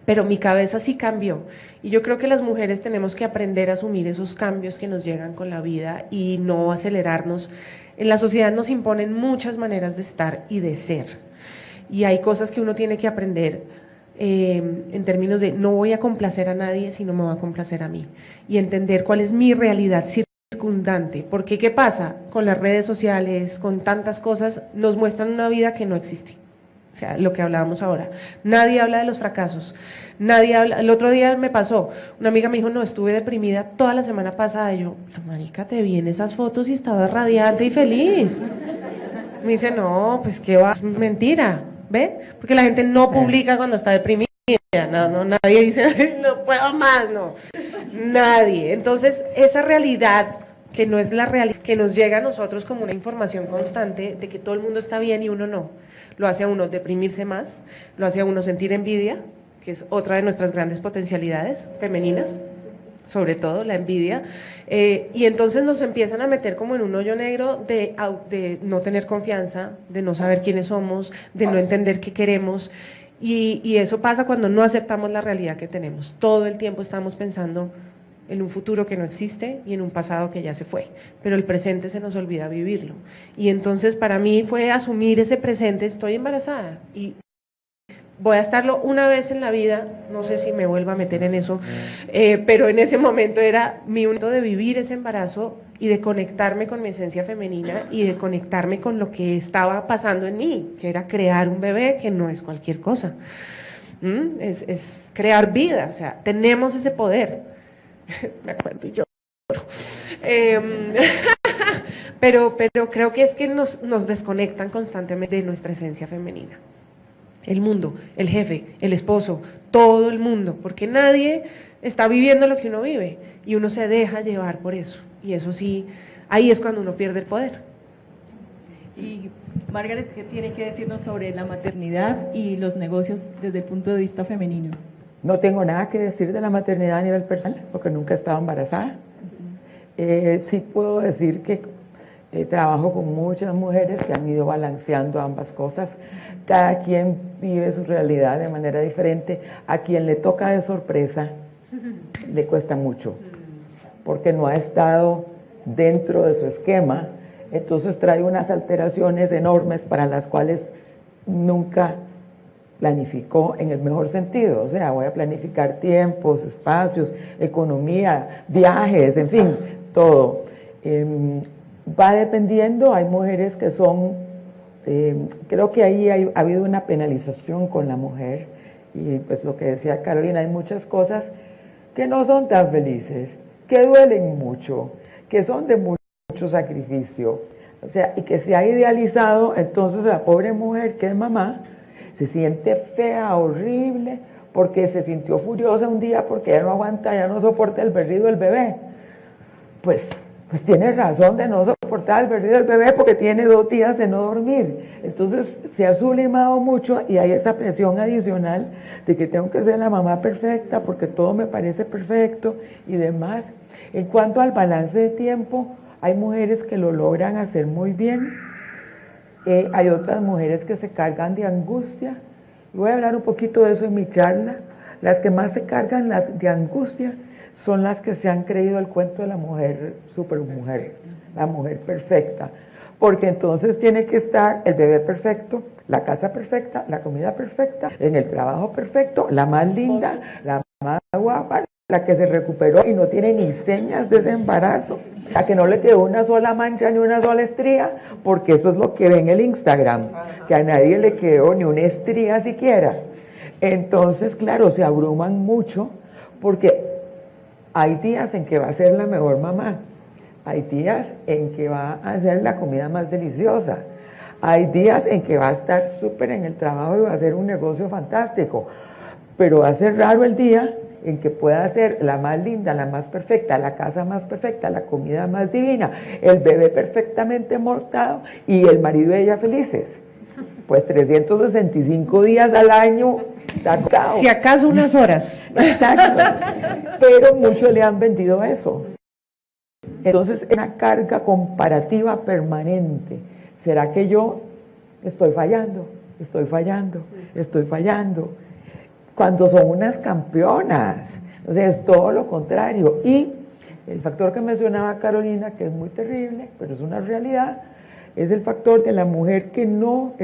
pero mi cabeza sí cambió. Y yo creo que las mujeres tenemos que aprender a asumir esos cambios que nos llegan con la vida y no acelerarnos. En la sociedad nos imponen muchas maneras de estar y de ser. Y hay cosas que uno tiene que aprender en términos de no voy a complacer a nadie, sino me voy a complacer a mí. Y entender cuál es mi realidad circundante. Porque ¿qué pasa? Con las redes sociales, con tantas cosas, nos muestran una vida que no existe. O sea, lo que hablábamos ahora. Nadie habla de los fracasos. Nadie habla. El otro día me pasó, una amiga me dijo, no, estuve deprimida toda la semana pasada. Y yo, marica, te vi en esas fotos y estabas radiante y feliz. Me dice, no, pues qué va, mentira, ¿ve? Porque la gente no publica cuando está deprimida. No, nadie dice, no puedo más, no. Nadie. Entonces, esa realidad que no es la realidad, que nos llega a nosotros como una información constante de que todo el mundo está bien y uno no, lo hace a uno deprimirse más, lo hace a uno sentir envidia, que es otra de nuestras grandes potencialidades femeninas, sobre todo la envidia, y entonces nos empiezan a meter como en un hoyo negro de no tener confianza, de no saber quiénes somos, de no entender qué queremos, y eso pasa cuando no aceptamos la realidad que tenemos. Todo el tiempo estamos pensando en un futuro que no existe y en un pasado que ya se fue, pero el presente se nos olvida vivirlo. Y entonces para mí fue asumir ese presente, estoy embarazada y voy a estarlo una vez en la vida, no sé si me vuelva a meter en eso, pero en ese momento era mi momento de vivir ese embarazo y de conectarme con mi esencia femenina y de conectarme con lo que estaba pasando en mí, que era crear un bebé, que no es cualquier cosa, es crear vida, o sea, tenemos ese poder. Me acuerdo y yo. Pero creo que es que nos desconectan constantemente de nuestra esencia femenina. El mundo, el jefe, el esposo, todo el mundo, porque nadie está viviendo lo que uno vive y uno se deja llevar por eso. Y eso sí, ahí es cuando uno pierde el poder. Y Margaret, ¿qué tiene que decirnos sobre la maternidad y los negocios desde el punto de vista femenino? No tengo nada que decir de la maternidad a nivel personal, porque nunca he estado embarazada. Sí puedo decir que trabajo con muchas mujeres que han ido balanceando ambas cosas. Cada quien vive su realidad de manera diferente. A quien le toca de sorpresa, le cuesta mucho, porque no ha estado dentro de su esquema. Entonces trae unas alteraciones enormes para las cuales nunca planificó en el mejor sentido, o sea, voy a planificar tiempos, espacios, economía, viajes, en fin, todo. Va dependiendo, hay mujeres que son, creo que ahí ha habido una penalización con la mujer, y pues lo que decía Carolina, hay muchas cosas que no son tan felices, que duelen mucho, que son de mucho sacrificio, o sea, y que se ha idealizado, entonces la pobre mujer que es mamá, se siente fea, horrible, porque se sintió furiosa un día porque ya no aguanta, ya no soporta el berrido del bebé. Pues tiene razón de no soportar el berrido del bebé porque tiene 2 días de no dormir. Entonces se ha sublimado mucho y hay esa presión adicional de que tengo que ser la mamá perfecta porque todo me parece perfecto y demás. En cuanto al balance de tiempo, hay mujeres que lo logran hacer muy bien. Hay otras mujeres que se cargan de angustia. Voy a hablar un poquito de eso en mi charla. Las que más se cargan de angustia son las que se han creído el cuento de la mujer supermujer, la mujer perfecta. Porque entonces tiene que estar el bebé perfecto, la casa perfecta, la comida perfecta, en el trabajo perfecto, la más linda, la más guapa, la que se recuperó y no tiene ni señas de ese embarazo, la que no le quedó una sola mancha ni una sola estría, porque eso es lo que ve en el Instagram, que a nadie le quedó ni una estría siquiera. Entonces, claro, se abruman mucho porque hay días en que va a ser la mejor mamá, hay días en que va a hacer la comida más deliciosa, hay días en que va a estar súper en el trabajo y va a hacer un negocio fantástico, pero va a ser raro el día en que pueda ser la más linda, la más perfecta, la casa más perfecta, la comida más divina, el bebé perfectamente mortado y el marido y ella felices. Pues 365 días al año, tacao. Si acaso unas horas. Exacto. Pero muchos le han vendido eso. Entonces, es una carga comparativa permanente. ¿Será que yo estoy fallando, estoy fallando, estoy fallando. Cuando son unas campeonas, o sea, es todo lo contrario. Y el factor que mencionaba Carolina, que es muy terrible, pero es una realidad, es el factor de la mujer que no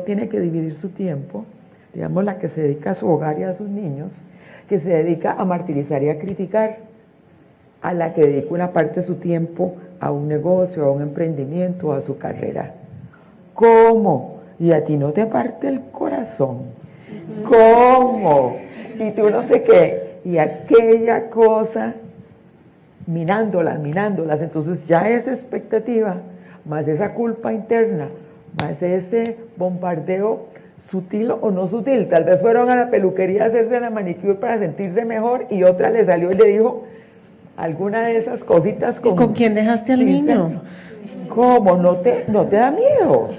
tiene que dividir su tiempo, digamos la que se dedica a su hogar y a sus niños, que se dedica a martirizar y a criticar, a la que dedica una parte de su tiempo a un negocio, a un emprendimiento, a su carrera. ¿Cómo? Y a ti no te parte el corazón. ¿Cómo? Y tú no sé qué. Y aquella cosa, minándolas. Entonces ya esa expectativa, más esa culpa interna, más ese bombardeo sutil o no sutil. Tal vez fueron a la peluquería a hacerse la manicure para sentirse mejor y otra le salió y le dijo alguna de esas cositas. ¿Y con quién dejaste al niño? ¿Cómo? ¿No te da miedo?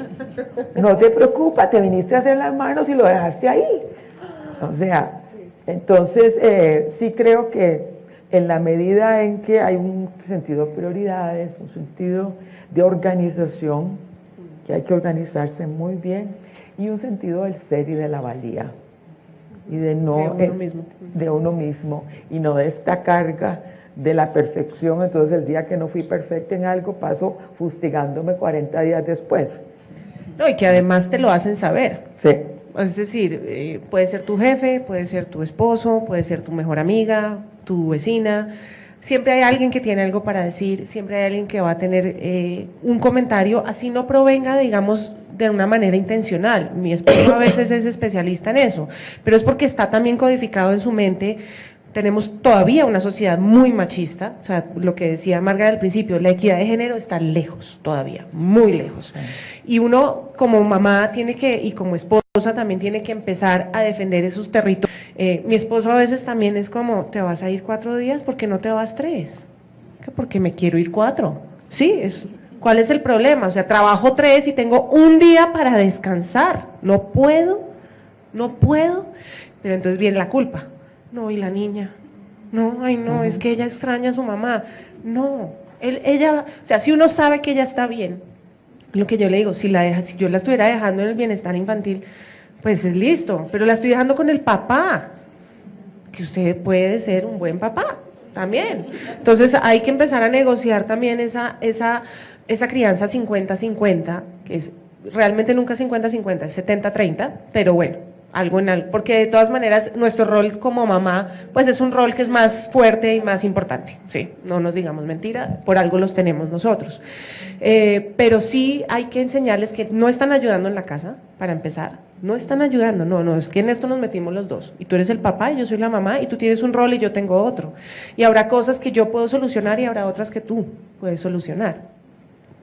No te preocupa, te viniste a hacer las manos y lo dejaste ahí. O sea, entonces sí creo que en la medida en que hay un sentido de prioridades, un sentido de organización, que hay que organizarse muy bien, y un sentido del ser y de la valía, y de uno mismo, y no de esta carga de la perfección. Entonces el día que no fui perfecta en algo, paso fustigándome 40 días después. No, y que además te lo hacen saber. Sí. Es decir, puede ser tu jefe, puede ser tu esposo, puede ser tu mejor amiga, tu vecina. Siempre hay alguien que tiene algo para decir, siempre hay alguien que va a tener un comentario, así no provenga, digamos, de una manera intencional. Mi esposo a veces es especialista en eso, pero es porque está también codificado en su mente. Tenemos todavía una sociedad muy machista, o sea, lo que decía Marga al principio, la equidad de género está lejos todavía, muy lejos. Y uno como mamá tiene que, y como esposa también tiene que empezar a defender esos territorios. Mi esposo a veces también es como, ¿te vas a ir 4 días? ¿Por qué no te vas 3? Porque me quiero ir 4. Sí, ¿cuál es el problema? O sea, trabajo 3 y tengo un día para descansar. No puedo. Pero entonces viene la culpa. No, y la niña, no, ay no, es que ella extraña a su mamá. No, ella, o sea, si uno sabe que ella está bien, lo que yo le digo, si yo la estuviera dejando en el bienestar infantil, pues es listo, pero la estoy dejando con el papá, que usted puede ser un buen papá también. Entonces hay que empezar a negociar también esa crianza 50-50, que es realmente nunca 50-50, es 70-30, pero bueno, porque de todas maneras nuestro rol como mamá, pues es un rol que es más fuerte y más importante, sí, no nos digamos mentira, por algo los tenemos nosotros. Pero sí hay que enseñarles que no están ayudando en la casa, para empezar, no están ayudando, no, es que en esto nos metimos los dos, y tú eres el papá y yo soy la mamá, y tú tienes un rol y yo tengo otro, y habrá cosas que yo puedo solucionar y habrá otras que tú puedes solucionar,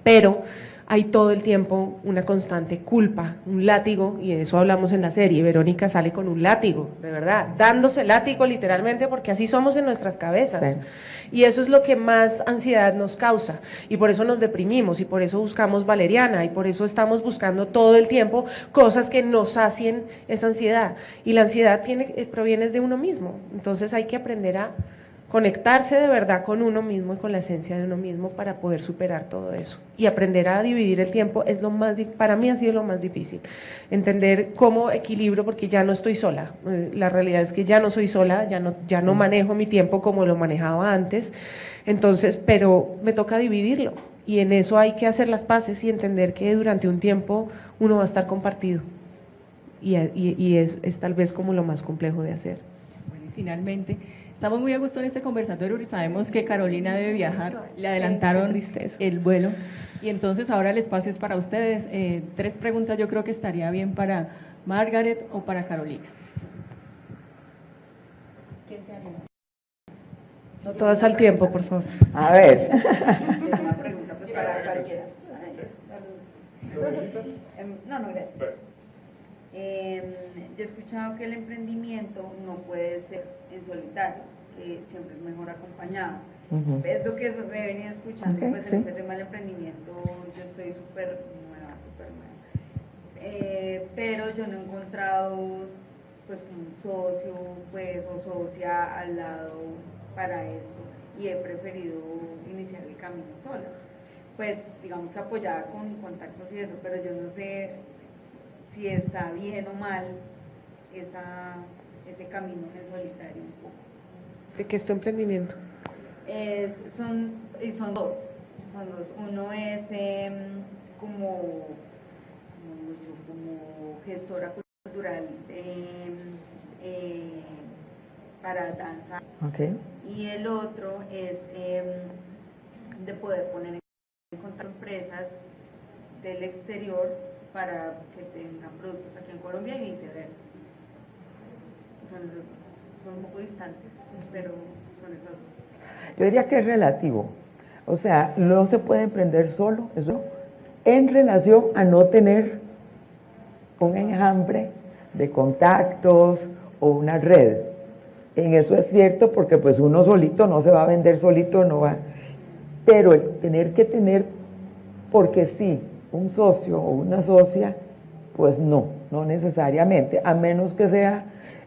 pero hay todo el tiempo una constante culpa, un látigo, y de eso hablamos en la serie. Verónica sale con un látigo, de verdad, dándose látigo literalmente, porque así somos en nuestras cabezas. Sí. Y eso es lo que más ansiedad nos causa, y por eso nos deprimimos, y por eso buscamos valeriana, y por eso estamos buscando todo el tiempo cosas que nos sacien esa ansiedad. Y la ansiedad proviene de uno mismo, entonces hay que aprender a conectarse de verdad con uno mismo y con la esencia de uno mismo para poder superar todo eso. Y aprender a dividir el tiempo es para mí ha sido lo más difícil. Entender cómo equilibro, porque ya no estoy sola. La realidad es que ya no soy sola, ya no manejo mi tiempo como lo manejaba antes. Entonces, pero me toca dividirlo. Y en eso hay que hacer las paces y entender que durante un tiempo uno va a estar compartido. Y es tal vez como lo más complejo de hacer. Bueno, y finalmente, estamos muy a gusto en este conversatorio y sabemos que Carolina debe viajar, le adelantaron el vuelo y entonces ahora el espacio es para ustedes. 3 preguntas yo creo que estaría bien para Margaret o para Carolina. ¿Quién se anima? No todas al tiempo, por favor. A ver. Una pregunta pues para cualquiera. No, gracias. Yo he escuchado que el emprendimiento no puede ser en solitario, que siempre es mejor acompañado. Es lo que he venido escuchando, pues en este tema del emprendimiento yo estoy súper nueva. Pero yo no he encontrado pues un socio pues o socia al lado para esto y he preferido iniciar el camino sola. Pues digamos que apoyada con contactos y eso, pero yo no sé si está bien o mal ese camino en solitario un poco. ¿De qué es tu emprendimiento? Son dos. Uno es como gestora cultural para danza. Okay. Y el otro es de poder poner en contacto empresas del exterior para que tengan productos aquí en Colombia y viceversa. Son un poco distantes, pero son esos dos. Yo diría que es relativo. O sea, no se puede emprender solo, eso, en relación a no tener un enjambre de contactos o una red. En eso es cierto, porque pues uno solito no se va a vender solito, no va. Pero el tener que tener, porque sí, un socio o una socia, pues no necesariamente, a menos que sea,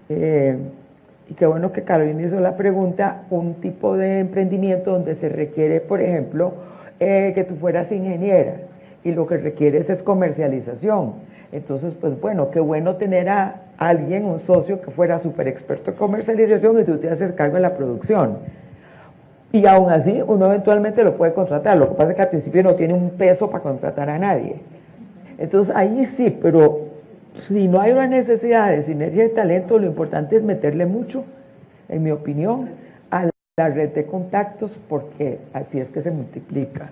y qué bueno que Carolina hizo la pregunta, un tipo de emprendimiento donde se requiere, por ejemplo, que tú fueras ingeniera y lo que requieres es comercialización. Entonces, pues bueno, qué bueno tener a alguien, un socio que fuera súper experto en comercialización y tú te haces cargo de la producción. Y aún así, uno eventualmente lo puede contratar. Lo que pasa es que al principio no tiene un peso para contratar a nadie. Entonces, ahí sí, pero si no hay una necesidad de sinergia de talento, lo importante es meterle mucho, en mi opinión, a la red de contactos, porque así es que se multiplica.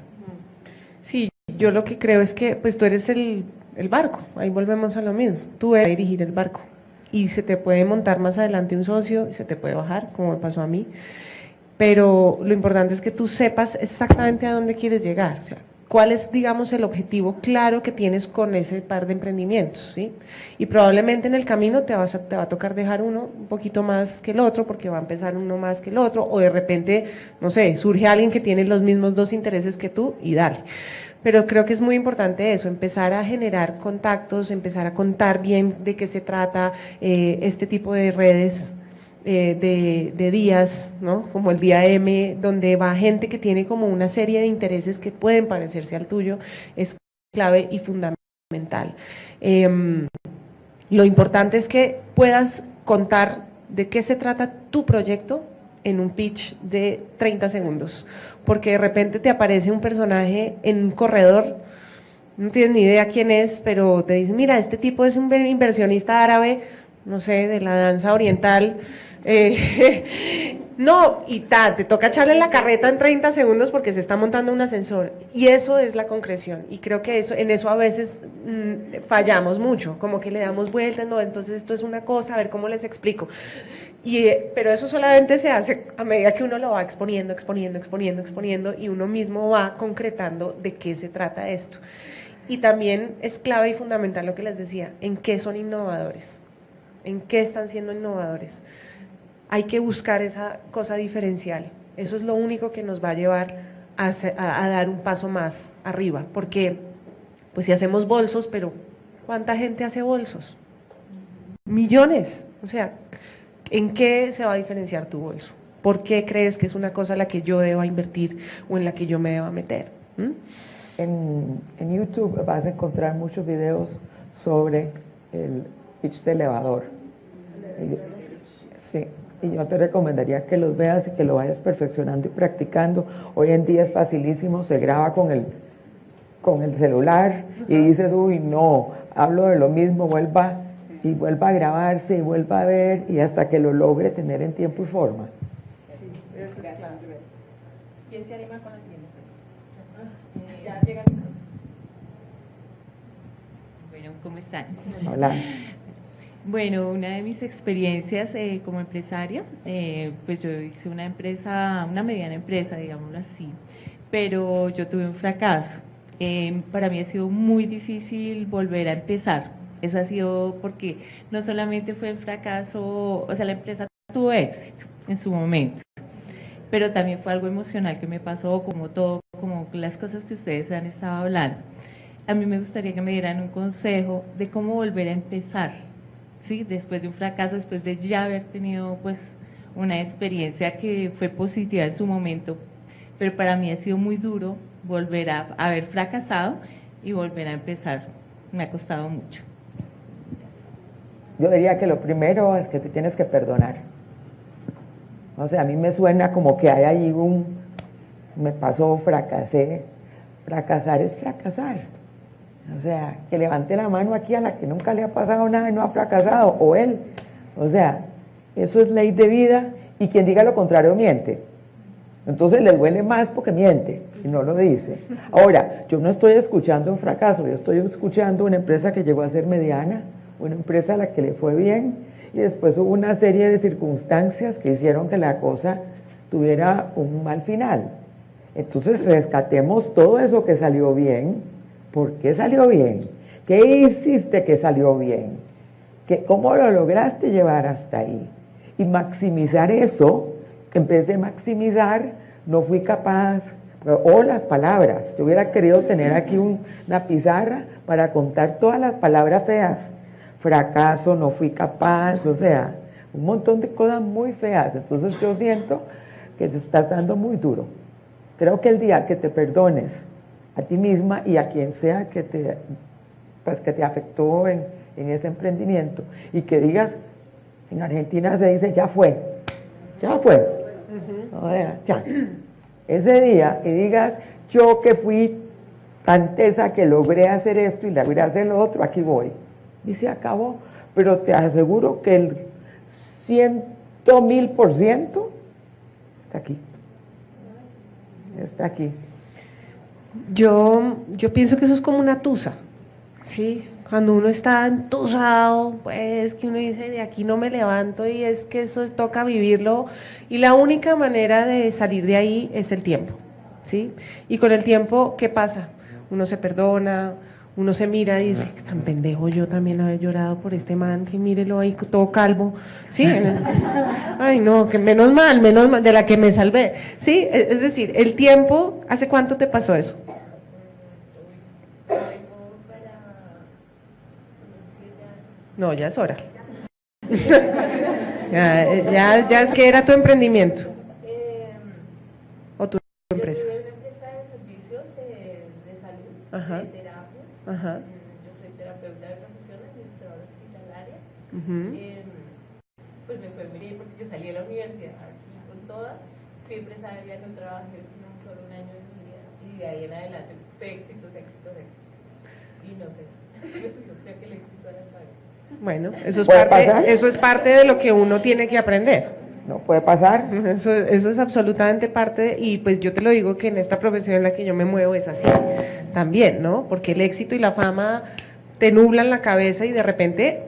Sí, yo lo que creo es que pues tú eres el barco, ahí volvemos a lo mismo, tú eres dirigir el barco y se te puede montar más adelante un socio y se te puede bajar, como me pasó a mí, pero lo importante es que tú sepas exactamente a dónde quieres llegar, o sea, cuál es, digamos, el objetivo claro que tienes con ese par de emprendimientos, ¿sí? Y probablemente en el camino te va a tocar dejar uno un poquito más que el otro, porque va a empezar uno más que el otro, o de repente, no sé, surge alguien que tiene los mismos dos intereses que tú y dale. Pero creo que es muy importante eso, empezar a generar contactos, empezar a contar bien de qué se trata este tipo de redes, de días, ¿no? Como el día M, donde va gente que tiene como una serie de intereses que pueden parecerse al tuyo, es clave y fundamental. Lo importante es que puedas contar de qué se trata tu proyecto en un pitch de 30 segundos, porque de repente te aparece un personaje en un corredor, no tienes ni idea quién es, pero te dicen, mira, este tipo es un inversionista árabe, no sé, de la danza oriental, no, y te toca echarle la carreta en 30 segundos porque se está montando un ascensor, y eso es la concreción, y creo que en eso a veces fallamos mucho, como que le damos vueltas, no, entonces esto es una cosa, a ver cómo les explico, pero eso solamente se hace a medida que uno lo va exponiendo, y uno mismo va concretando de qué se trata esto. Y también es clave y fundamental lo que les decía, en qué son innovadores, en qué están siendo innovadores. Hay que buscar esa cosa diferencial, eso es lo único que nos va a llevar a dar un paso más arriba, porque pues si hacemos bolsos, pero ¿cuánta gente hace bolsos? Millones, o sea, ¿en qué se va a diferenciar tu bolso? ¿Por qué crees que es una cosa en la que yo deba invertir o en la que yo me deba meter? En YouTube vas a encontrar muchos videos sobre el pitch de elevador. Sí, y yo te recomendaría que los veas y que lo vayas perfeccionando y practicando. Hoy en día es facilísimo, se graba con el celular y dices, uy, no, hablo de lo mismo, vuelva a grabarse y vuelva a ver y hasta que lo logre tener en tiempo y forma. Sí, eso es claro. ¿Quién se anima con la siguiente? Ya llega. Bueno, ¿cómo están? Hola. Bueno, una de mis experiencias como empresaria, pues yo hice una empresa, una mediana empresa, digámoslo así, pero yo tuve un fracaso. Para mí ha sido muy difícil volver a empezar. Eso ha sido porque no solamente fue el fracaso, o sea, la empresa tuvo éxito en su momento, pero también fue algo emocional que me pasó, como todo, como las cosas que ustedes han estado hablando. A mí me gustaría que me dieran un consejo de cómo volver a empezar, ¿sí? Después de un fracaso, después de ya haber tenido pues una experiencia que fue positiva en su momento, pero para mí ha sido muy duro volver a haber fracasado y volver a empezar. Me ha costado mucho. yo diría que lo primero es que te tienes que perdonar. O sea, a mí me suena como que hay ahí me pasó, fracasé. Fracasar es fracasar. O sea, que levante la mano aquí a la que nunca le ha pasado nada y no ha fracasado, o él. O sea, eso es ley de vida, y quien diga lo contrario miente. Entonces le duele más porque miente y no lo dice. Ahora, yo no estoy escuchando un fracaso, yo estoy escuchando una empresa que llegó a ser mediana, una empresa a la que le fue bien, y después hubo una serie de circunstancias que hicieron que la cosa tuviera un mal final. Entonces rescatemos todo eso que salió bien. ¿Por qué salió bien? ¿Qué hiciste que salió bien? ¿Cómo lo lograste llevar hasta ahí? Y maximizar eso. En vez de maximizar, no fui capaz, o las palabras. Yo hubiera querido tener aquí una pizarra para contar todas las palabras feas. Fracaso, no fui capaz, o sea, un montón de cosas muy feas. Entonces yo siento que te estás dando muy duro. Creo que el día que te perdones a ti misma y a quien sea que te afectó en ese emprendimiento, y que digas, en Argentina se dice, ya fue. O sea, ya. Ese día que digas, yo que fui tan tesa que logré hacer esto y logré hacer lo otro, aquí voy. Y se acabó. Pero te aseguro que el 100.000% está aquí. Está aquí. Yo pienso que eso es como una tusa, ¿sí? Cuando uno está entusado, pues que uno dice, de aquí no me levanto, y es que eso toca vivirlo, y la única manera de salir de ahí es el tiempo, ¿sí? Y con el tiempo, ¿qué pasa? Uno se perdona, uno se mira y dice, tan pendejo yo también haber llorado por este man, que mírelo ahí todo calvo, ¿sí? Ay no, que menos mal, de la que me salvé, ¿sí? Es decir, el tiempo, ¿hace cuánto te pasó eso? No, ya es hora. ya es que era tu emprendimiento. ¿O tu empresa? Yo tuve una empresa de servicios de salud, Ajá. de terapias. Ajá. Yo soy terapeuta de profesión, administradora hospitalaria. Uh-huh. Pues me fue muy bien porque yo salí de la universidad así con toda. Fui empresaria, no trabajé sino solo un año de mi vida. Y de ahí en adelante fue éxitos. Y no sé, yo creo que el éxito era pago. Bueno, eso es parte de lo que uno tiene que aprender. No puede pasar. Eso es absolutamente parte, y pues yo te lo digo que en esta profesión en la que yo me muevo es así también, ¿no? Porque el éxito y la fama te nublan la cabeza y de repente,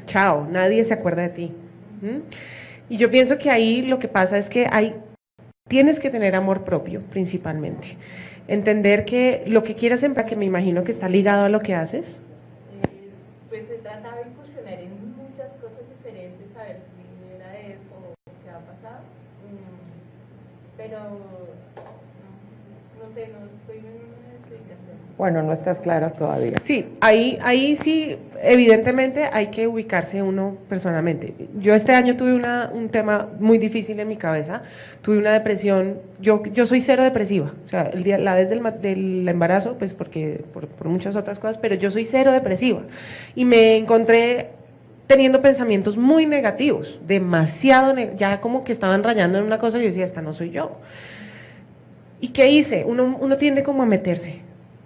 chao, nadie se acuerda de ti. Y yo pienso que ahí lo que pasa es que tienes que tener amor propio principalmente. Entender que lo que quieras sembrar, que me imagino que está ligado a lo que haces. Pues se trataba de incursionar en muchas cosas diferentes, a ver si era eso o qué ha pasado. Pero no sé, no estoy en una explicación. Bueno, no estás clara todavía. Sí, ahí sí, evidentemente hay que ubicarse uno personalmente. Yo este año tuve un tema muy difícil en mi cabeza, tuve una depresión, yo soy cero depresiva, o sea, la vez del embarazo, pues porque por muchas otras cosas, pero yo soy cero depresiva, y me encontré teniendo pensamientos muy negativos, demasiado, ya como que estaban rayando en una cosa, y yo decía, esta no soy yo. ¿Y qué hice? Uno tiende como a meterse,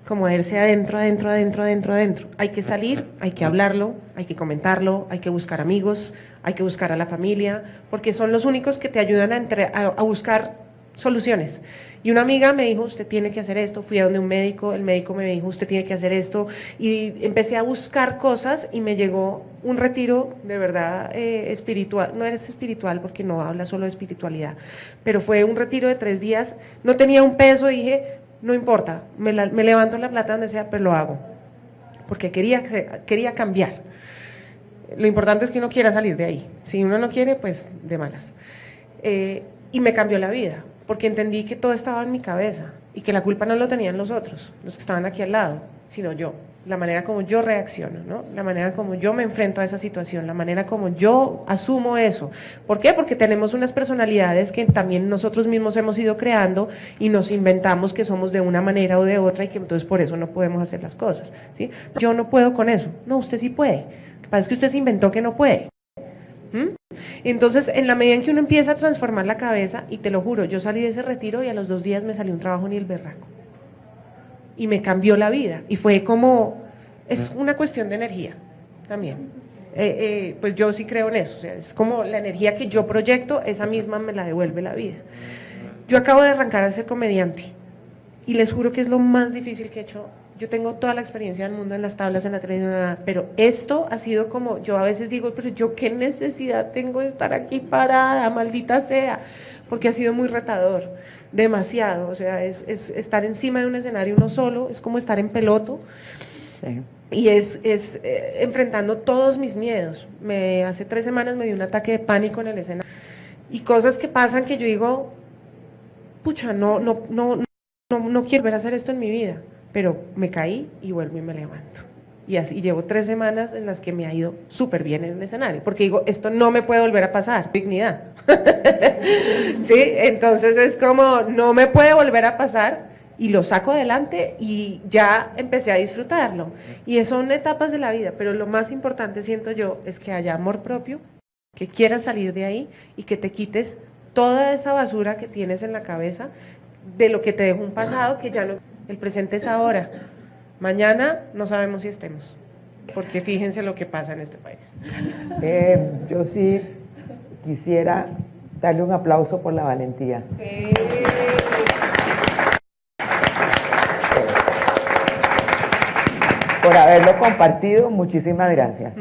como a irse adentro. Hay que salir, hay que hablarlo, hay que comentarlo, hay que buscar amigos, hay que buscar a la familia, porque son los únicos que te ayudan a buscar soluciones. Y una amiga me dijo, usted tiene que hacer esto, fui a donde un médico, el médico me dijo, usted tiene que hacer esto, y empecé a buscar cosas, y me llegó un retiro de verdad espiritual, no es espiritual porque no habla solo de espiritualidad, pero fue un retiro de 3 días, no tenía un peso, dije, no importa, me levanto la plata donde sea, pero lo hago, porque quería cambiar. Lo importante es que uno quiera salir de ahí, si uno no quiere, pues de malas. Y me cambió la vida, porque entendí que todo estaba en mi cabeza, y que la culpa no lo tenían los otros, los que estaban aquí al lado, sino yo, la manera como yo reacciono, ¿no? La manera como yo me enfrento a esa situación, la manera como yo asumo eso. ¿Por qué? Porque tenemos unas personalidades que también nosotros mismos hemos ido creando, y nos inventamos que somos de una manera o de otra, y que entonces por eso no podemos hacer las cosas, ¿sí? Yo no puedo con eso. No, usted sí puede. Pasa que usted se inventó que no puede. Entonces, en la medida en que uno empieza a transformar la cabeza, y te lo juro, yo salí de ese retiro y a los 2 días me salió un trabajo ni el berraco. Y me cambió la vida. Y fue como, es una cuestión de energía también. Pues yo sí creo en eso, o sea, es como la energía que yo proyecto, esa misma me la devuelve la vida. Yo acabo de arrancar a ser comediante y les juro que es lo más difícil que he hecho. Yo tengo toda la experiencia del mundo en las tablas, en la televisión, pero esto ha sido como, yo a veces digo, pero yo qué necesidad tengo de estar aquí parada, maldita sea, porque ha sido muy retador, demasiado, o sea, es estar encima de un escenario uno solo, es como estar en peloto. Sí. Y es enfrentando todos mis miedos. Hace 3 semanas me dio un ataque de pánico en el escenario. Y cosas que pasan que yo digo, pucha, no quiero volver a hacer esto en mi vida. Pero me caí y vuelvo y me levanto. Y así llevo 3 semanas en las que me ha ido súper bien en el escenario. Porque digo, esto no me puede volver a pasar. Dignidad. ¿Sí? Entonces es como, no me puede volver a pasar. Y lo saco adelante y ya empecé a disfrutarlo. Y son etapas de la vida, pero lo más importante, siento yo, es que haya amor propio, que quieras salir de ahí y que te quites toda esa basura que tienes en la cabeza de lo que te dejó un pasado que ya no... El presente es ahora. Mañana no sabemos si estemos, porque fíjense lo que pasa en este país. Yo sí quisiera darle un aplauso por la valentía. Sí. Por haberlo compartido, muchísimas gracias.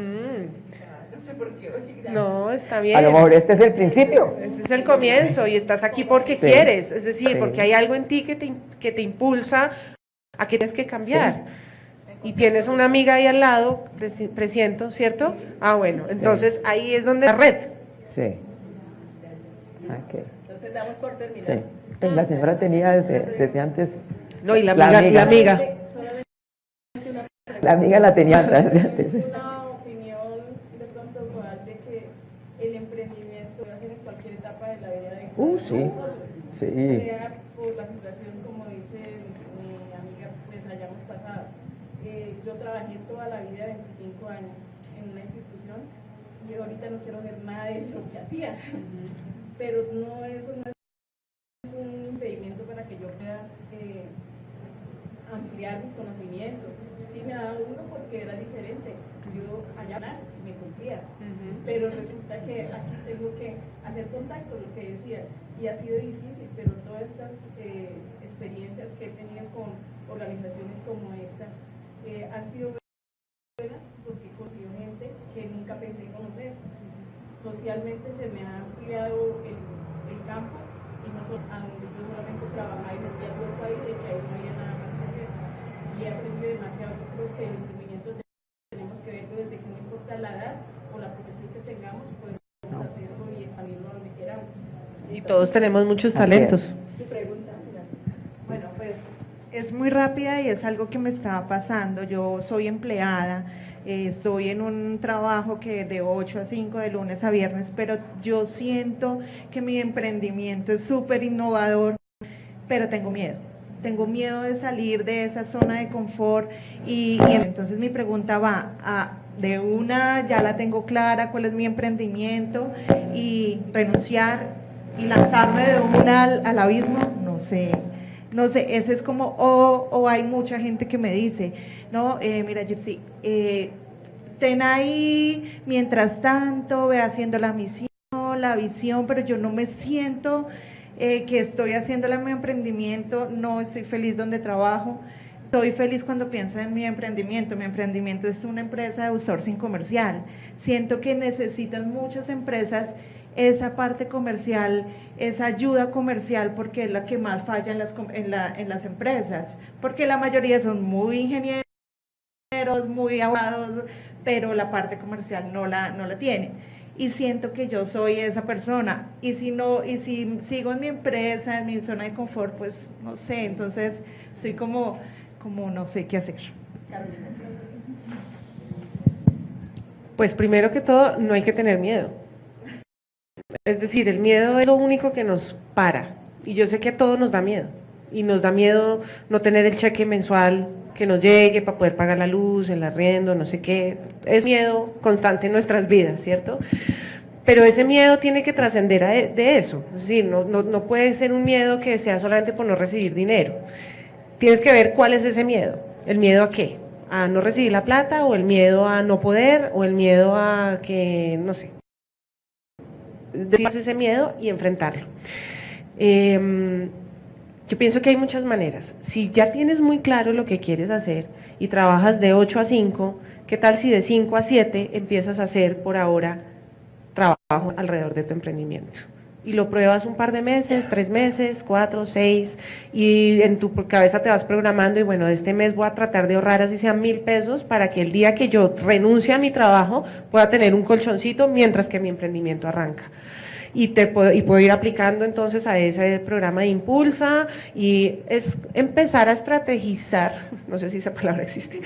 No, está bien. A lo mejor este es el principio. Este es el comienzo y estás aquí porque quieres, es decir, porque hay algo en ti que te impulsa a que tienes que cambiar. Sí. Y tienes una amiga ahí al lado, presiento, ¿cierto? Ah, bueno, entonces ahí es donde la red. Sí. Okay. Entonces damos por terminar. Sí. La señora tenía desde antes. No, y la amiga. La amiga la tenía desde antes. Una opinión de pronto global de que el emprendimiento lo hacen en cualquier etapa de la vida de sí. Sí. Sea por la situación, como dice mi amiga, pues hayamos pasado. Yo trabajé toda la vida, 25 años, en una institución y ahorita no quiero ver nada de lo que hacía. Pero no, eso no es un impedimento para que yo pueda ampliar mis conocimientos. Sí me ha dado uno porque era diferente. Yo allá me cumplía. Pero resulta que aquí tengo que hacer contacto, lo que decía, y ha sido difícil, pero todas estas experiencias que he tenido con organizaciones como esta han sido buenas porque he conocido gente que nunca pensé conocer. Socialmente se me ha ampliado el campo y no solo a donde yo solamente trabajaba y metía todo el país de que ahí no había nada más que hacer. Y he aprendido demasiado. Yo creo que el emprendimiento tenemos que verlo desde que no importa la edad o la profesión que tengamos, podemos hacerlo y expandirlo a donde queramos. Y todos tenemos muchos talentos. Tu pregunta. Bueno, pues es muy rápida y es algo que me estaba pasando. Yo soy empleada. Estoy en un trabajo que de 8 a 5 de lunes a viernes, pero yo siento que mi emprendimiento es súper innovador, pero tengo miedo de salir de esa zona de confort y entonces mi pregunta va de una, ya la tengo clara, cuál es mi emprendimiento y renunciar y lanzarme de una al abismo, no sé, ese es como, o hay mucha gente que me dice, no, mira Gypsy, ten ahí, mientras tanto, ve haciendo la misión, la visión, pero yo no me siento que estoy haciendo mi emprendimiento, no estoy feliz donde trabajo, estoy feliz cuando pienso en mi emprendimiento es una empresa de outsourcing comercial, siento que necesitan muchas empresas esa parte comercial, esa ayuda comercial, porque es la que más falla en las empresas, porque la mayoría son muy ingenieros, muy abogados, pero la parte comercial no la tienen. Y siento que yo soy esa persona, y si sigo en mi empresa, en mi zona de confort, pues no sé, entonces estoy como no sé qué hacer. Pues primero que todo, no hay que tener miedo. Es decir, el miedo es lo único que nos para, y yo sé que a todos nos da miedo, y nos da miedo no tener el cheque mensual que nos llegue para poder pagar la luz, el arriendo, no sé qué. Es miedo constante en nuestras vidas, ¿cierto? Pero ese miedo tiene que trascender de eso, es decir, no puede ser un miedo que sea solamente por no recibir dinero. Tienes que ver cuál es ese miedo. ¿El miedo a qué? ¿A no recibir la plata? ¿O el miedo a no poder? ¿O el miedo a que, no sé? Ese miedo y enfrentarlo. Yo pienso que hay muchas maneras. Si ya tienes muy claro lo que quieres hacer y trabajas de 8 a 5, ¿qué tal si de 5 a 7 empiezas a hacer por ahora trabajo alrededor de tu emprendimiento? Y lo pruebas un par de meses, 3 meses, 4, 6, y en tu cabeza te vas programando y bueno, este mes voy a tratar de ahorrar así sean 1,000 pesos para que el día que yo renuncie a mi trabajo pueda tener un colchoncito mientras que mi emprendimiento arranca. Y puedo ir aplicando entonces a ese programa de Impulsa, y es empezar a estrategizar, no sé si esa palabra existe,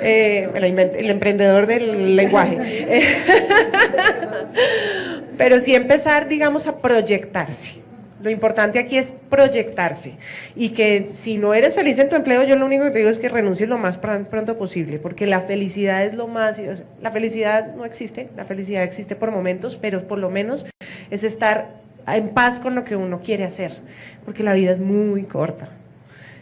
el emprendedor del lenguaje, pero sí empezar, digamos, a proyectarse. Lo importante aquí es proyectarse, y que si no eres feliz en tu empleo, yo lo único que te digo es que renuncies lo más pronto posible, porque la felicidad es lo más, la felicidad no existe, la felicidad existe por momentos, pero por lo menos es estar en paz con lo que uno quiere hacer, porque la vida es muy corta.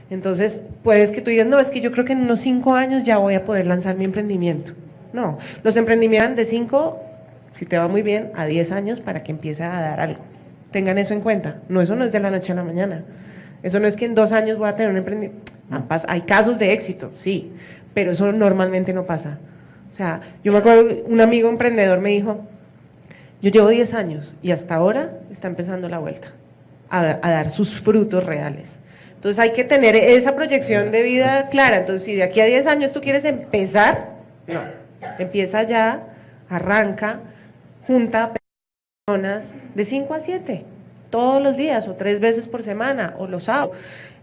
Entonces, puedes que tú digas, no, es que yo creo que en unos 5 años ya voy a poder lanzar mi emprendimiento. No, los emprendimientos de 5, si te va muy bien, a 10 años para que empiece a dar algo. Tengan eso en cuenta. No, eso no es de la noche a la mañana. Eso no es que en 2 años voy a tener un emprendimiento. Hay casos de éxito, sí, pero eso normalmente no pasa. O sea, yo me acuerdo, un amigo emprendedor me dijo, yo llevo 10 años y hasta ahora está empezando la vuelta a dar sus frutos reales. Entonces hay que tener esa proyección de vida clara. Entonces, si de aquí a 10 años tú quieres empezar, no, empieza ya, arranca, junta personas de 5 a 7, todos los días o 3 veces por semana o los sábados,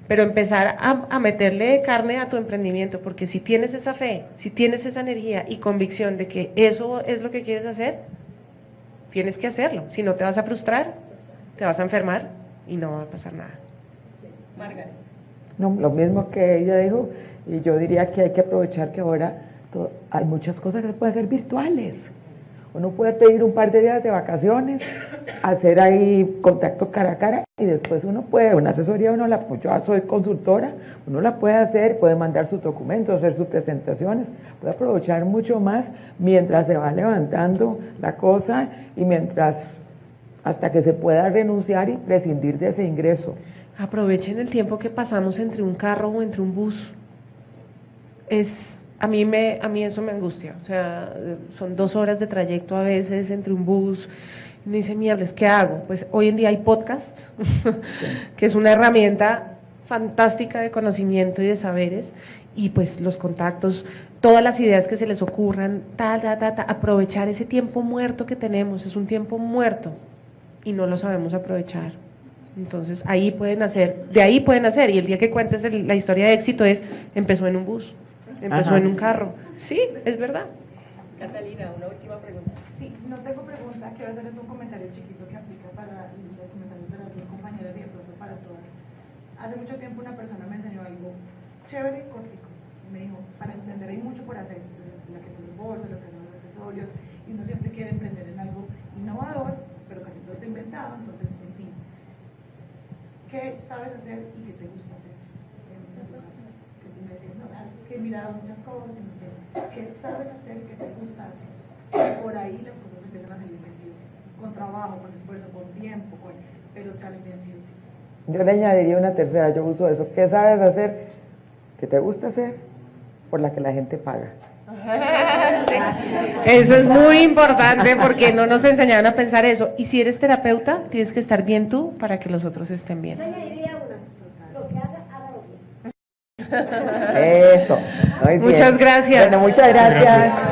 pero empezar a meterle carne a tu emprendimiento, porque si tienes esa fe, si tienes esa energía y convicción de que eso es lo que quieres hacer, tienes que hacerlo. Si no, te vas a frustrar, te vas a enfermar y no va a pasar nada. Margarita. No, lo mismo que ella dijo, y yo diría que hay que aprovechar que ahora hay muchas cosas que se pueden hacer virtuales. Uno puede pedir un par de días de vacaciones, hacer ahí contacto cara a cara, y después uno puede, una asesoría, yo soy consultora, uno la puede hacer, puede mandar sus documentos, hacer sus presentaciones, puede aprovechar mucho más mientras se va levantando la cosa y hasta que se pueda renunciar y prescindir de ese ingreso. Aprovechen el tiempo que pasamos entre un carro o entre un bus. A mí eso me angustia, o sea, son 2 horas de trayecto a veces entre un bus. Me dice, miércoles, ¿qué hago? Pues hoy en día hay podcast, que es una herramienta fantástica de conocimiento y de saberes, y pues los contactos, todas las ideas que se les ocurran, aprovechar ese tiempo muerto que tenemos, es un tiempo muerto y no lo sabemos aprovechar. Entonces de ahí pueden hacer, y el día que cuentes la historia de éxito empezó en un bus. Empezó en un carro. Sí, es verdad. Catalina, una última pregunta. Sí, no tengo pregunta, quiero hacerles un comentario chiquito que aplica para los comentarios de las 2 compañeras y de pronto para todas. Hace mucho tiempo una persona me enseñó algo chévere y cortico. Me dijo, para emprender hay mucho por hacer. Entonces, la que son los bolsos, los que son los accesorios, y uno siempre quiere emprender en algo innovador, pero casi todo está inventado. Entonces, en fin, ¿qué sabes hacer y qué te gusta hacer? Me decías, no, que he mirado muchas cosas, y no sé, ¿qué sabes hacer, qué te gusta hacer? Y por ahí las cosas empiezan a salir bien, sí, con trabajo, con esfuerzo, con tiempo, pero salen bien, sí. Yo le añadiría una tercera, yo uso eso, ¿qué sabes hacer, qué te gusta hacer, por la que la gente paga? Eso es muy importante, porque no nos enseñaron a pensar eso. Y si eres terapeuta, tienes que estar bien tú para que los otros estén bien. Yo añadiría una, lo que haga, hágalo bien. Eso. Muchas gracias. Bueno, muchas gracias.